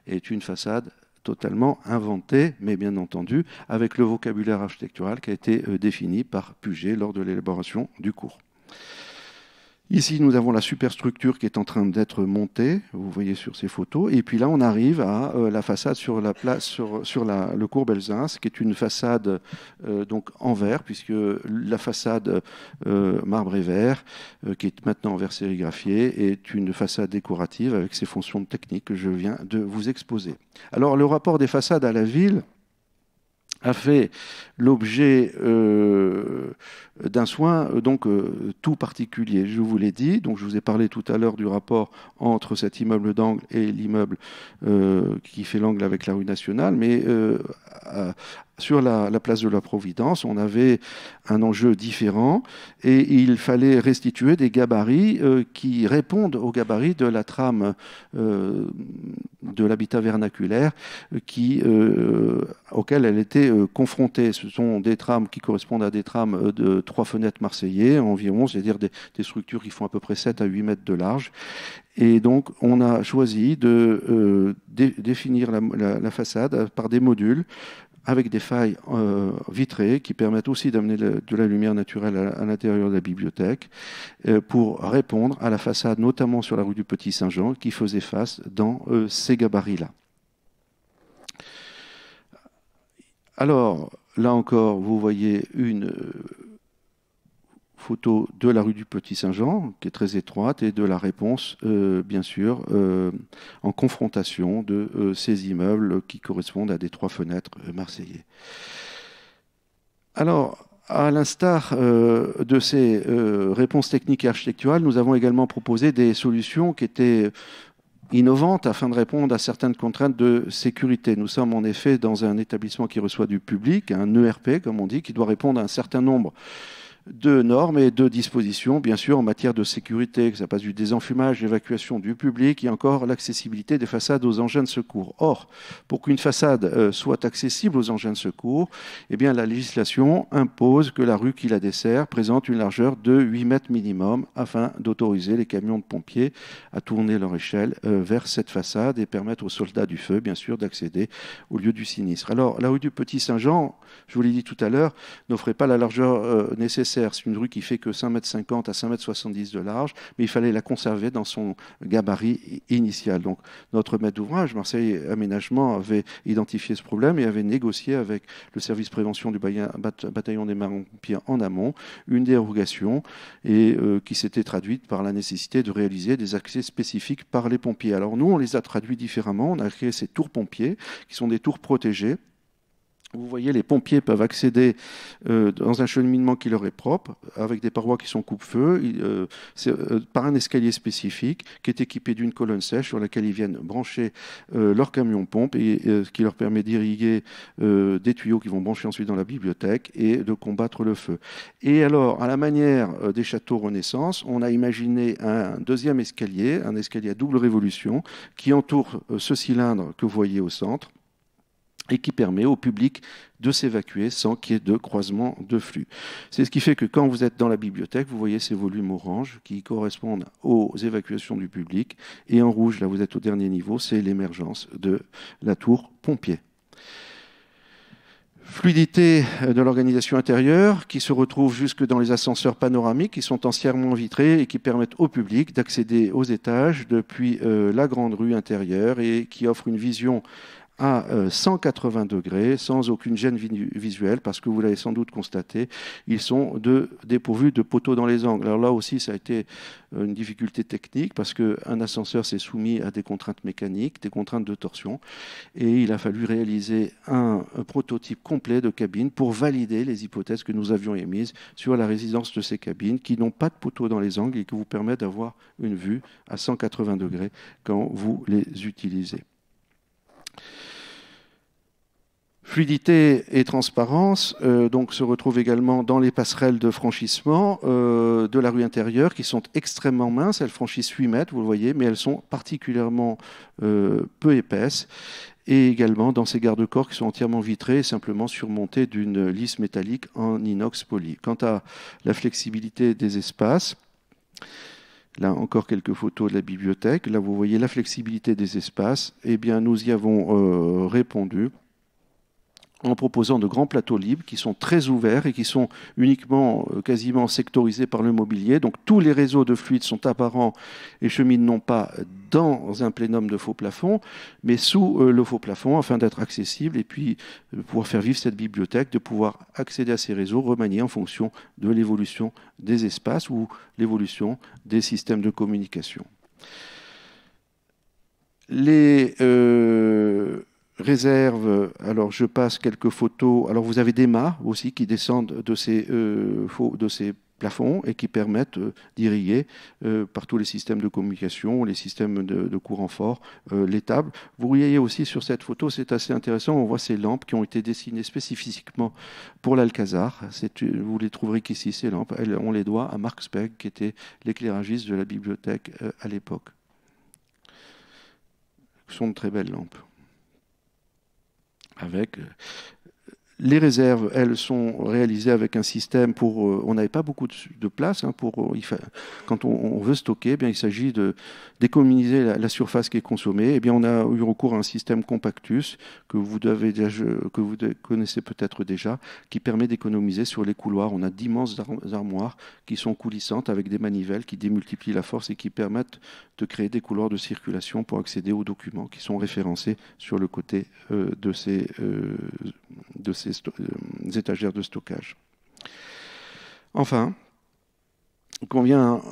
est une façade totalement inventée, mais bien entendu avec le vocabulaire architectural qui a été défini par Puget lors de l'élaboration du cours. Ici, nous avons la superstructure qui est en train d'être montée, vous voyez sur ces photos. Et puis là, on arrive à la façade sur la place, sur le cours Belzunce, qui est une façade donc en verre, puisque la façade marbre et verre, qui est maintenant en verre sérigraphié, est une façade décorative avec ses fonctions techniques que je viens de vous exposer. Alors, le rapport des façades à la ville a fait l'objet d'un soin tout particulier. Je vous l'ai dit, donc je vous ai parlé tout à l'heure du rapport entre cet immeuble d'angle et l'immeuble qui fait l'angle avec la rue Nationale, mais sur la place de la Providence, on avait un enjeu différent et il fallait restituer des gabarits qui répondent aux gabarits de la trame de l'habitat vernaculaire auquel elle était confrontée. Ce sont des trames qui correspondent à des trames de 3 fenêtres marseillais environ, c'est-à-dire des structures qui font à peu près 7 à 8 mètres de large. Et donc, on a choisi de définir la façade par des modules avec des failles vitrées qui permettent aussi d'amener de la lumière naturelle à l'intérieur de la bibliothèque pour répondre à la façade, notamment sur la rue du Petit Saint-Jean, qui faisait face dans ces gabarits-là. Alors, là encore, vous voyez une photo de la rue du Petit Saint-Jean, qui est très étroite, et de la réponse, bien sûr, en confrontation de ces immeubles qui correspondent à des 3 fenêtres marseillais. Alors, à l'instar de ces réponses techniques et architecturales, nous avons également proposé des solutions qui étaient innovantes afin de répondre à certaines contraintes de sécurité. Nous sommes en effet dans un établissement qui reçoit du public, un ERP, comme on dit, qui doit répondre à un certain nombre de normes et de dispositions, bien sûr, en matière de sécurité, que ça passe du désenfumage, l'évacuation du public et encore l'accessibilité des façades aux engins de secours. Or, pour qu'une façade soit accessible aux engins de secours, eh bien, la législation impose que la rue qui la dessert présente une largeur de 8 mètres minimum afin d'autoriser les camions de pompiers à tourner leur échelle vers cette façade et permettre aux soldats du feu, bien sûr, d'accéder au lieu du sinistre. Alors, la rue du Petit Saint-Jean, je vous l'ai dit tout à l'heure, n'offrait pas la largeur nécessaire. C'est une rue qui fait que 5,50 m à 5,70 m de large, mais il fallait la conserver dans son gabarit initial. Donc, notre maître d'ouvrage, Marseille Aménagement, avait identifié ce problème et avait négocié avec le service prévention du bataillon des marins-pompiers en amont une dérogation et qui s'était traduite par la nécessité de réaliser des accès spécifiques par les pompiers. Alors nous, on les a traduits différemment. On a créé ces tours pompiers qui sont des tours protégées. Vous voyez, les pompiers peuvent accéder dans un cheminement qui leur est propre, avec des parois qui sont coupe-feu, par un escalier spécifique qui est équipé d'une colonne sèche sur laquelle ils viennent brancher leur camion-pompe et ce qui leur permet d'irriguer des tuyaux qui vont brancher ensuite dans la bibliothèque et de combattre le feu. Et alors, à la manière des châteaux Renaissance, on a imaginé un deuxième escalier, un escalier à double révolution, qui entoure ce cylindre que vous voyez au centre, et qui permet au public de s'évacuer sans qu'il y ait de croisement de flux. C'est ce qui fait que quand vous êtes dans la bibliothèque, vous voyez ces volumes orange qui correspondent aux évacuations du public, et en rouge, là vous êtes au dernier niveau, c'est l'émergence de la tour pompier. Fluidité de l'organisation intérieure qui se retrouve jusque dans les ascenseurs panoramiques qui sont entièrement vitrés et qui permettent au public d'accéder aux étages depuis la grande rue intérieure et qui offrent une vision à 180 degrés, sans aucune gêne visuelle, parce que vous l'avez sans doute constaté, ils sont dépourvus de poteaux dans les angles. Alors là aussi, ça a été une difficulté technique, parce qu'un ascenseur s'est soumis à des contraintes mécaniques, des contraintes de torsion, et il a fallu réaliser un prototype complet de cabine pour valider les hypothèses que nous avions émises sur la résidence de ces cabines, qui n'ont pas de poteaux dans les angles et qui vous permettent d'avoir une vue à 180 degrés quand vous les utilisez. Fluidité et transparence donc se retrouvent également dans les passerelles de franchissement de la rue intérieure qui sont extrêmement minces. Elles franchissent 8 mètres, vous le voyez, mais elles sont particulièrement peu épaisses et également dans ces garde-corps qui sont entièrement vitrés et simplement surmontés d'une lisse métallique en inox poli. Quant à la flexibilité des espaces, là encore quelques photos de la bibliothèque, là vous voyez la flexibilité des espaces, eh bien nous y avons répondu en proposant de grands plateaux libres qui sont très ouverts et qui sont uniquement, quasiment sectorisés par le mobilier. Donc tous les réseaux de fluides sont apparents et cheminent non pas dans un plénum de faux plafond, mais sous le faux plafond afin d'être accessible et puis de pouvoir faire vivre cette bibliothèque, de pouvoir accéder à ces réseaux remaniés en fonction de l'évolution des espaces ou l'évolution des systèmes de communication. Les réserve, alors je passe quelques photos. Alors vous avez des mâts aussi qui descendent de ces plafonds et qui permettent d'irriguer par tous les systèmes de communication, les systèmes de courant fort, les tables. Vous voyez aussi sur cette photo, c'est assez intéressant, on voit ces lampes qui ont été dessinées spécifiquement pour l'Alcazar. Vous les trouverez qu'ici, ces lampes. On les doit à Marc Speg, qui était l'éclairagiste de la bibliothèque à l'époque. Ce sont de très belles lampes. Avec les réserves, elles sont réalisées avec un système pour... on n'avait pas beaucoup de place. Hein, quand on veut stocker, eh bien, il s'agit d'économiser la surface qui est consommée. Eh bien, on a eu recours à un système compactus que vous connaissez peut-être déjà, qui permet d'économiser sur les couloirs. On a d'immenses armoires qui sont coulissantes avec des manivelles qui démultiplient la force et qui permettent de créer des couloirs de circulation pour accéder aux documents qui sont référencés sur le côté de ces étagères de stockage. Enfin, il convient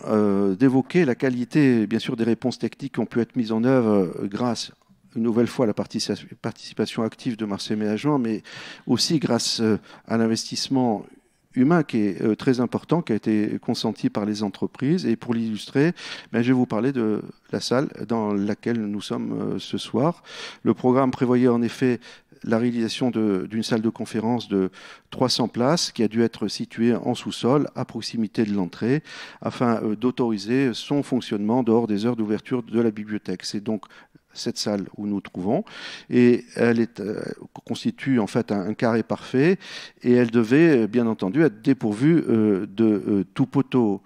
d'évoquer la qualité, bien sûr, des réponses techniques qui ont pu être mises en œuvre grâce, une nouvelle fois, à la participation active de Marseille Ménagement, mais aussi grâce à l'investissement humain qui est très important, qui a été consenti par les entreprises. Et pour l'illustrer, je vais vous parler de la salle dans laquelle nous sommes ce soir. Le programme prévoyait en effet la réalisation d'une salle de conférence de 300 places qui a dû être située en sous-sol à proximité de l'entrée afin d'autoriser son fonctionnement dehors des heures d'ouverture de la bibliothèque. C'est donc cette salle où nous trouvons et elle constitue en fait un carré parfait et elle devait bien entendu être dépourvue de tout poteau.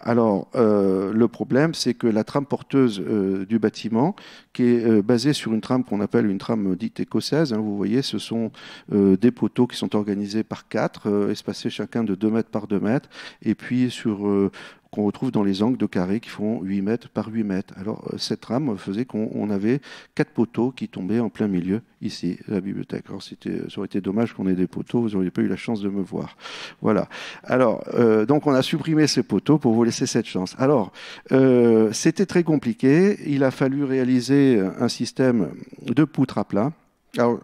Alors, le problème, c'est que la trame porteuse du bâtiment, qui est basée sur une trame qu'on appelle une trame dite écossaise, hein, vous voyez, ce sont des poteaux qui sont organisés par 4, espacés chacun de 2 mètres par 2 mètres, et puis qu'on retrouve dans les angles de carrés qui font 8 mètres par 8 mètres. Alors, cette trame faisait qu'on avait 4 poteaux qui tombaient en plein milieu, ici, de la bibliothèque. Alors, ça aurait été dommage qu'on ait des poteaux, vous n'auriez pas eu la chance de me voir. Voilà. Alors, donc, on a supprimé ces poteaux pour vous laisser cette chance. Alors, c'était très compliqué. Il a fallu réaliser un système de poutres à plat. Alors,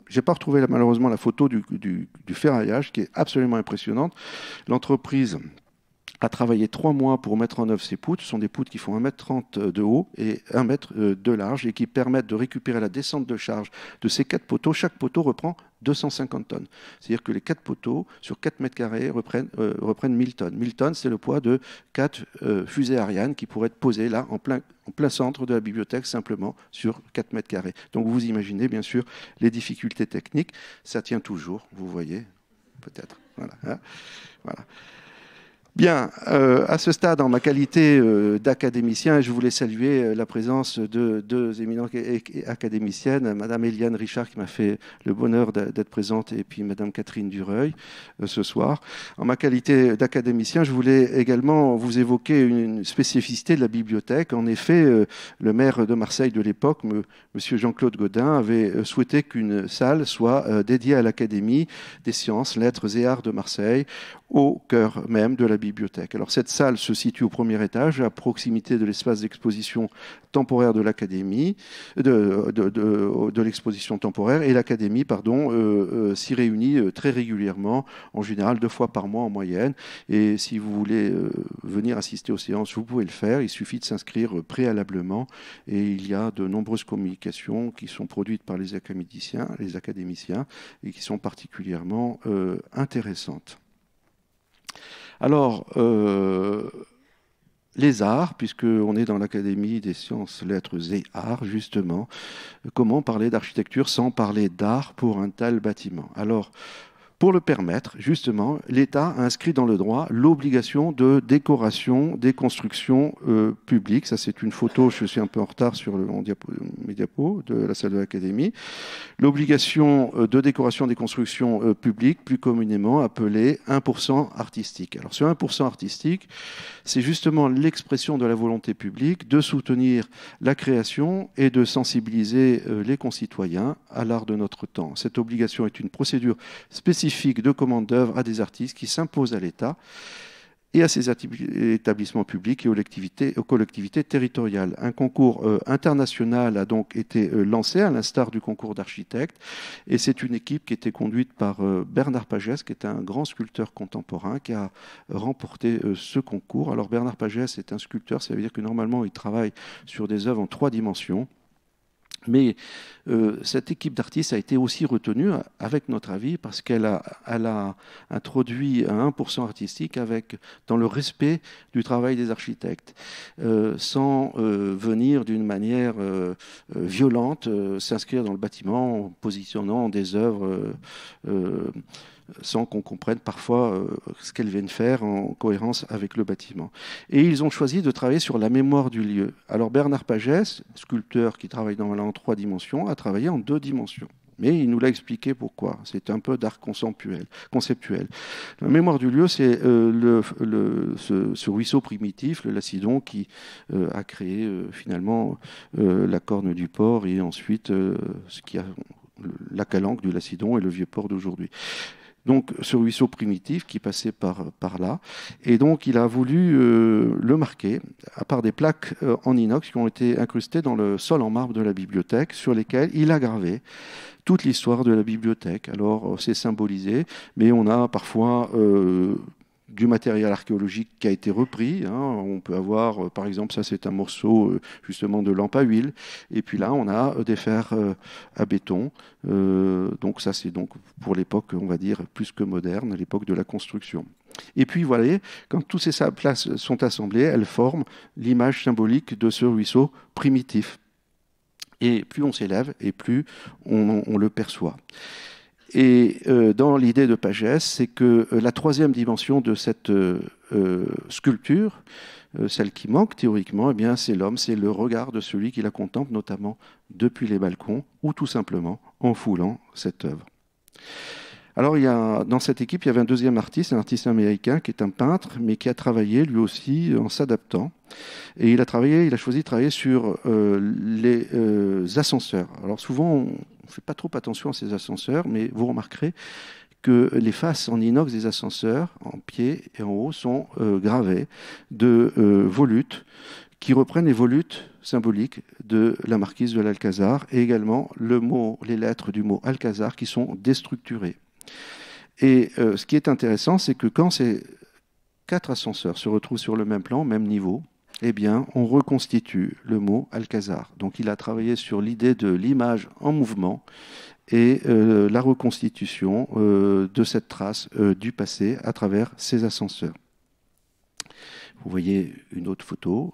je n'ai pas retrouvé malheureusement la photo du ferraillage, qui est absolument impressionnante. L'entreprise a travaillé 3 mois pour mettre en œuvre ces poutres. Ce sont des poutres qui font 1,30 m de haut et 1 m de large et qui permettent de récupérer la descente de charge de ces 4 poteaux. Chaque poteau reprend 250 tonnes. C'est-à-dire que les 4 poteaux sur 4 mètres carrés reprennent 1000 tonnes. 1000 tonnes, c'est le poids de 4 fusées Ariane qui pourraient être posées là, en plein centre de la bibliothèque, simplement sur 4 mètres carrés. Donc vous imaginez bien sûr les difficultés techniques. Ça tient toujours, vous voyez, peut-être. Voilà. Hein, voilà. Bien, à ce stade, en ma qualité d'académicien, je voulais saluer la présence de 2 éminentes académiciennes, Madame Eliane Richard, qui m'a fait le bonheur d'être présente, et puis Madame Catherine Dureuil, ce soir. En ma qualité d'académicien, je voulais également vous évoquer une spécificité de la bibliothèque. En effet, le maire de Marseille de l'époque, Monsieur Jean-Claude Gaudin, avait souhaité qu'une salle soit dédiée à l'Académie des sciences, lettres et arts de Marseille, au cœur même de la bibliothèque. Alors cette salle se situe au 1er étage, à proximité de l'espace d'exposition temporaire de l'Académie, de l'exposition temporaire, et l'Académie, s'y réunit très régulièrement, en général 2 fois par mois en moyenne. Et si vous voulez venir assister aux séances, vous pouvez le faire. Il suffit de s'inscrire préalablement, et il y a de nombreuses communications qui sont produites par les académiciens, et qui sont particulièrement intéressantes. Alors, les arts, puisqu'on est dans l'Académie des sciences, lettres et arts, justement. Comment parler d'architecture sans parler d'art pour un tel bâtiment? Alors, pour le permettre, justement, l'État a inscrit dans le droit l'obligation de décoration des constructions publiques. Ça, c'est une photo, je suis un peu en retard sur mes diapos de la salle de l'Académie. L'obligation de décoration des constructions publiques, plus communément appelée 1% artistique. Alors, ce 1% artistique, c'est justement l'expression de la volonté publique de soutenir la création et de sensibiliser les concitoyens à l'art de notre temps. Cette obligation est une procédure spécifique de commande d'œuvres à des artistes qui s'impose à l'État et à ses établissements publics et aux collectivités territoriales. Un concours international a donc été lancé, à l'instar du concours d'architectes, et c'est une équipe qui était conduite par Bernard Pagès, qui est un grand sculpteur contemporain, qui a remporté ce concours. Alors Bernard Pagès est un sculpteur, ça veut dire que normalement il travaille sur des œuvres en 3 dimensions. Mais cette équipe d'artistes a été aussi retenue, avec notre avis, parce qu'elle a introduit un 1% artistique dans le respect du travail des architectes, sans venir d'une manière violente s'inscrire dans le bâtiment en positionnant des œuvres sans qu'on comprenne parfois ce qu'elles viennent faire en cohérence avec le bâtiment. Et ils ont choisi de travailler sur la mémoire du lieu. Alors Bernard Pagès, sculpteur qui travaille en 3 dimensions, a travaillé en 2 dimensions. Mais il nous l'a expliqué pourquoi. C'est un peu d'art conceptuel. La mémoire du lieu, c'est ce ruisseau primitif, le Lacidon, qui a créé finalement la Corne du Port et ensuite la Calanque du Lacidon et le Vieux-Port d'aujourd'hui. Donc ce ruisseau primitif qui passait par là. Et donc il a voulu le marquer par des plaques en inox qui ont été incrustées dans le sol en marbre de la bibliothèque, sur lesquelles il a gravé toute l'histoire de la bibliothèque. Alors c'est symbolisé, mais on a parfois du matériel archéologique qui a été repris. On peut avoir, par exemple, ça c'est un morceau justement de lampe à huile. Et puis là, on a des fers à béton. Donc ça c'est donc pour l'époque, on va dire, plus que moderne, à l'époque de la construction. Et puis, vous voyez, quand toutes ces places sont assemblées, elles forment l'image symbolique de ce ruisseau primitif. Et plus on s'élève, et plus on le perçoit. Et dans l'idée de Pagès, c'est que la 3e dimension de cette sculpture, celle qui manque théoriquement, eh bien, c'est l'homme, c'est le regard de celui qui la contemple, notamment depuis les balcons, ou tout simplement en foulant cette œuvre. Alors, dans cette équipe, il y avait un 2e artiste, un artiste américain qui est un peintre, mais qui a travaillé lui aussi en s'adaptant. Et il a choisi de travailler sur les ascenseurs. Alors souvent, on ne fait pas trop attention à ces ascenseurs, mais vous remarquerez que les faces en inox des ascenseurs, en pied et en haut, sont gravées de volutes qui reprennent les volutes symboliques de la marquise de l'Alcazar et également les lettres du mot Alcazar qui sont déstructurées. Et ce qui est intéressant, c'est que quand ces 4 ascenseurs se retrouvent sur le même plan, au même niveau, eh bien, on reconstitue le mot Alcazar. Donc, il a travaillé sur l'idée de l'image en mouvement et la reconstitution de cette trace du passé à travers ces ascenseurs. Vous voyez une autre photo.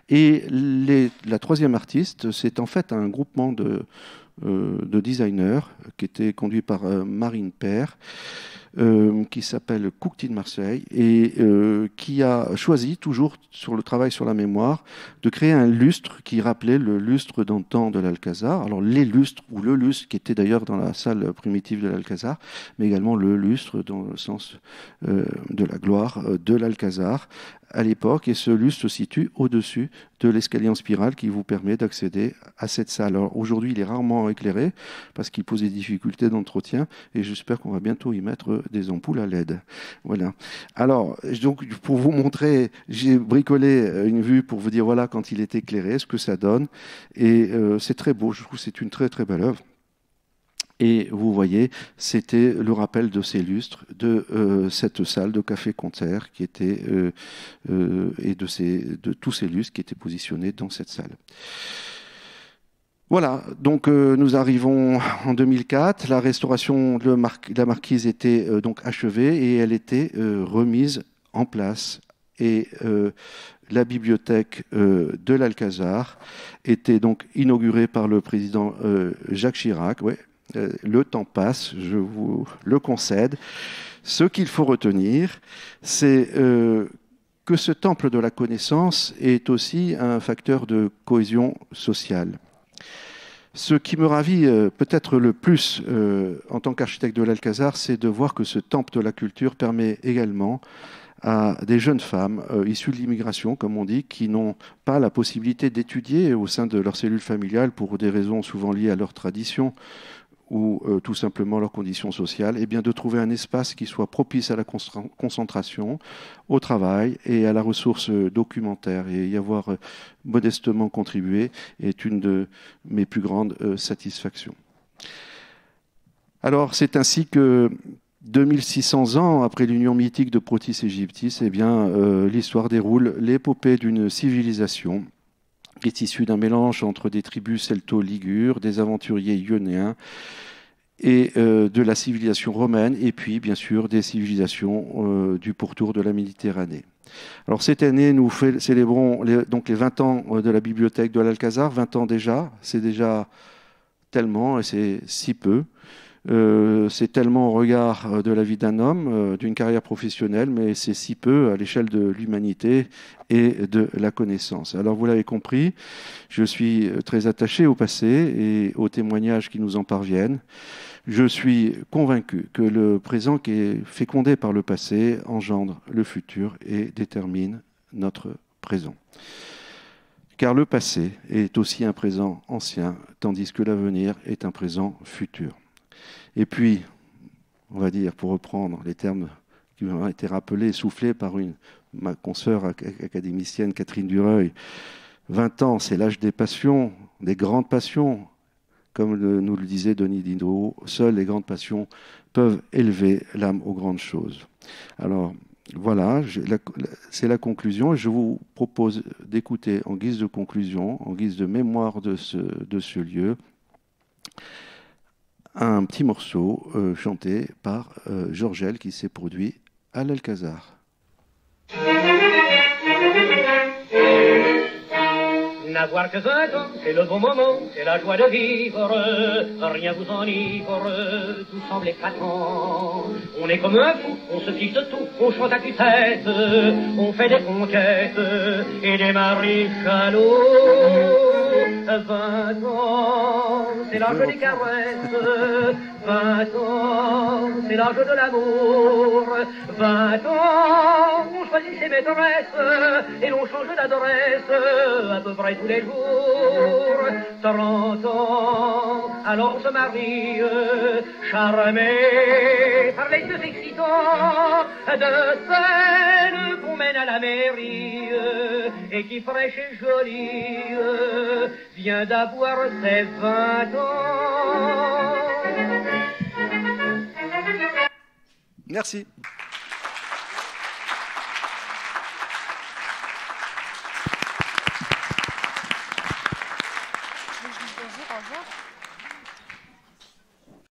Et la 3e artiste, c'est en fait un groupement de designers qui était conduit par Marine Père, qui s'appelle Cooktin Marseille et qui a choisi, toujours sur le travail sur la mémoire, de créer un lustre qui rappelait le lustre d'antan de l'Alcazar. Alors les lustres, ou le lustre qui était d'ailleurs dans la salle primitive de l'Alcazar, mais également le lustre dans le sens de la gloire de l'Alcazar à l'époque, et ce lustre se situe au-dessus de l'escalier en spirale qui vous permet d'accéder à cette salle. Alors aujourd'hui, il est rarement éclairé parce qu'il pose des difficultés d'entretien et j'espère qu'on va bientôt y mettre des ampoules à LED. Voilà. Alors, donc, pour vous montrer, j'ai bricolé une vue pour vous dire voilà quand il est éclairé, ce que ça donne. Et c'est très beau, je trouve que c'est une très très belle œuvre. Et vous voyez, c'était le rappel de ces lustres, de cette salle de café-concert qui était, et de tous ces lustres qui étaient positionnés dans cette salle. Voilà, donc nous arrivons en 2004, la restauration de la marquise était donc achevée et elle était remise en place. Et la bibliothèque de l'Alcazar était donc inaugurée par le président Jacques Chirac. Ouais, le temps passe, je vous le concède. Ce qu'il faut retenir, c'est que ce temple de la connaissance est aussi un facteur de cohésion sociale. Ce qui me ravit peut-être le plus en tant qu'architecte de l'Alcazar, c'est de voir que ce temple de la culture permet également à des jeunes femmes issues de l'immigration, comme on dit, qui n'ont pas la possibilité d'étudier au sein de leur cellule familiale pour des raisons souvent liées à leur tradition ou tout simplement leurs conditions sociales, et bien de trouver un espace qui soit propice à la concentration, au travail et à la ressource documentaire. Et y avoir modestement contribué est une de mes plus grandes satisfactions. Alors, c'est ainsi que 2600 ans après l'union mythique de Protis et Gyptis, eh bien, l'histoire déroule l'épopée d'une civilisation qui est issue d'un mélange entre des tribus celto-ligures, des aventuriers ionéens et de la civilisation romaine, et puis bien sûr des civilisations du pourtour de la Méditerranée. Alors cette année, nous célébrons donc les 20 ans de la bibliothèque de l'Alcazar, 20 ans déjà, c'est déjà tellement et c'est si peu. C'est tellement au regard de la vie d'un homme, d'une carrière professionnelle, mais c'est si peu à l'échelle de l'humanité et de la connaissance. Alors vous l'avez compris, je suis très attaché au passé et aux témoignages qui nous en parviennent. Je suis convaincu que le présent qui est fécondé par le passé engendre le futur et détermine notre présent. Car le passé est aussi un présent ancien, tandis que l'avenir est un présent futur. Et puis, on va dire, pour reprendre les termes qui m'ont été rappelés, soufflés par ma consoeur académicienne Catherine Dureuil, 20 ans, c'est l'âge des passions, des grandes passions. Comme nous le disait Denis Diderot, seules les grandes passions peuvent élever l'âme aux grandes choses. Alors, voilà, c'est la conclusion. Je vous propose d'écouter en guise de conclusion, en guise de mémoire de ce lieu, un petit morceau chanté par Georgel qui s'est produit à l'Alcazar. N'avoir que 20 ans, c'est le bon moment, c'est la joie de vivre, rien vous enivre, tout semble éclatant. On est comme un fou, on se fixe tout, on chante à tue-tête, on fait des conquêtes et des maréchalots. 20 ans, c'est l'âge des caresses, 20 ans, c'est l'âge de l'amour, 20 ans, on choisit ses maîtresses et l'on change d'adresse à peu près tous les jours. 30 ans, alors on se marie, charmé par les yeux excitants de celle qu'on mène à la mairie et qui fraîche et jolie vient d'avoir ses 20 ans. Merci.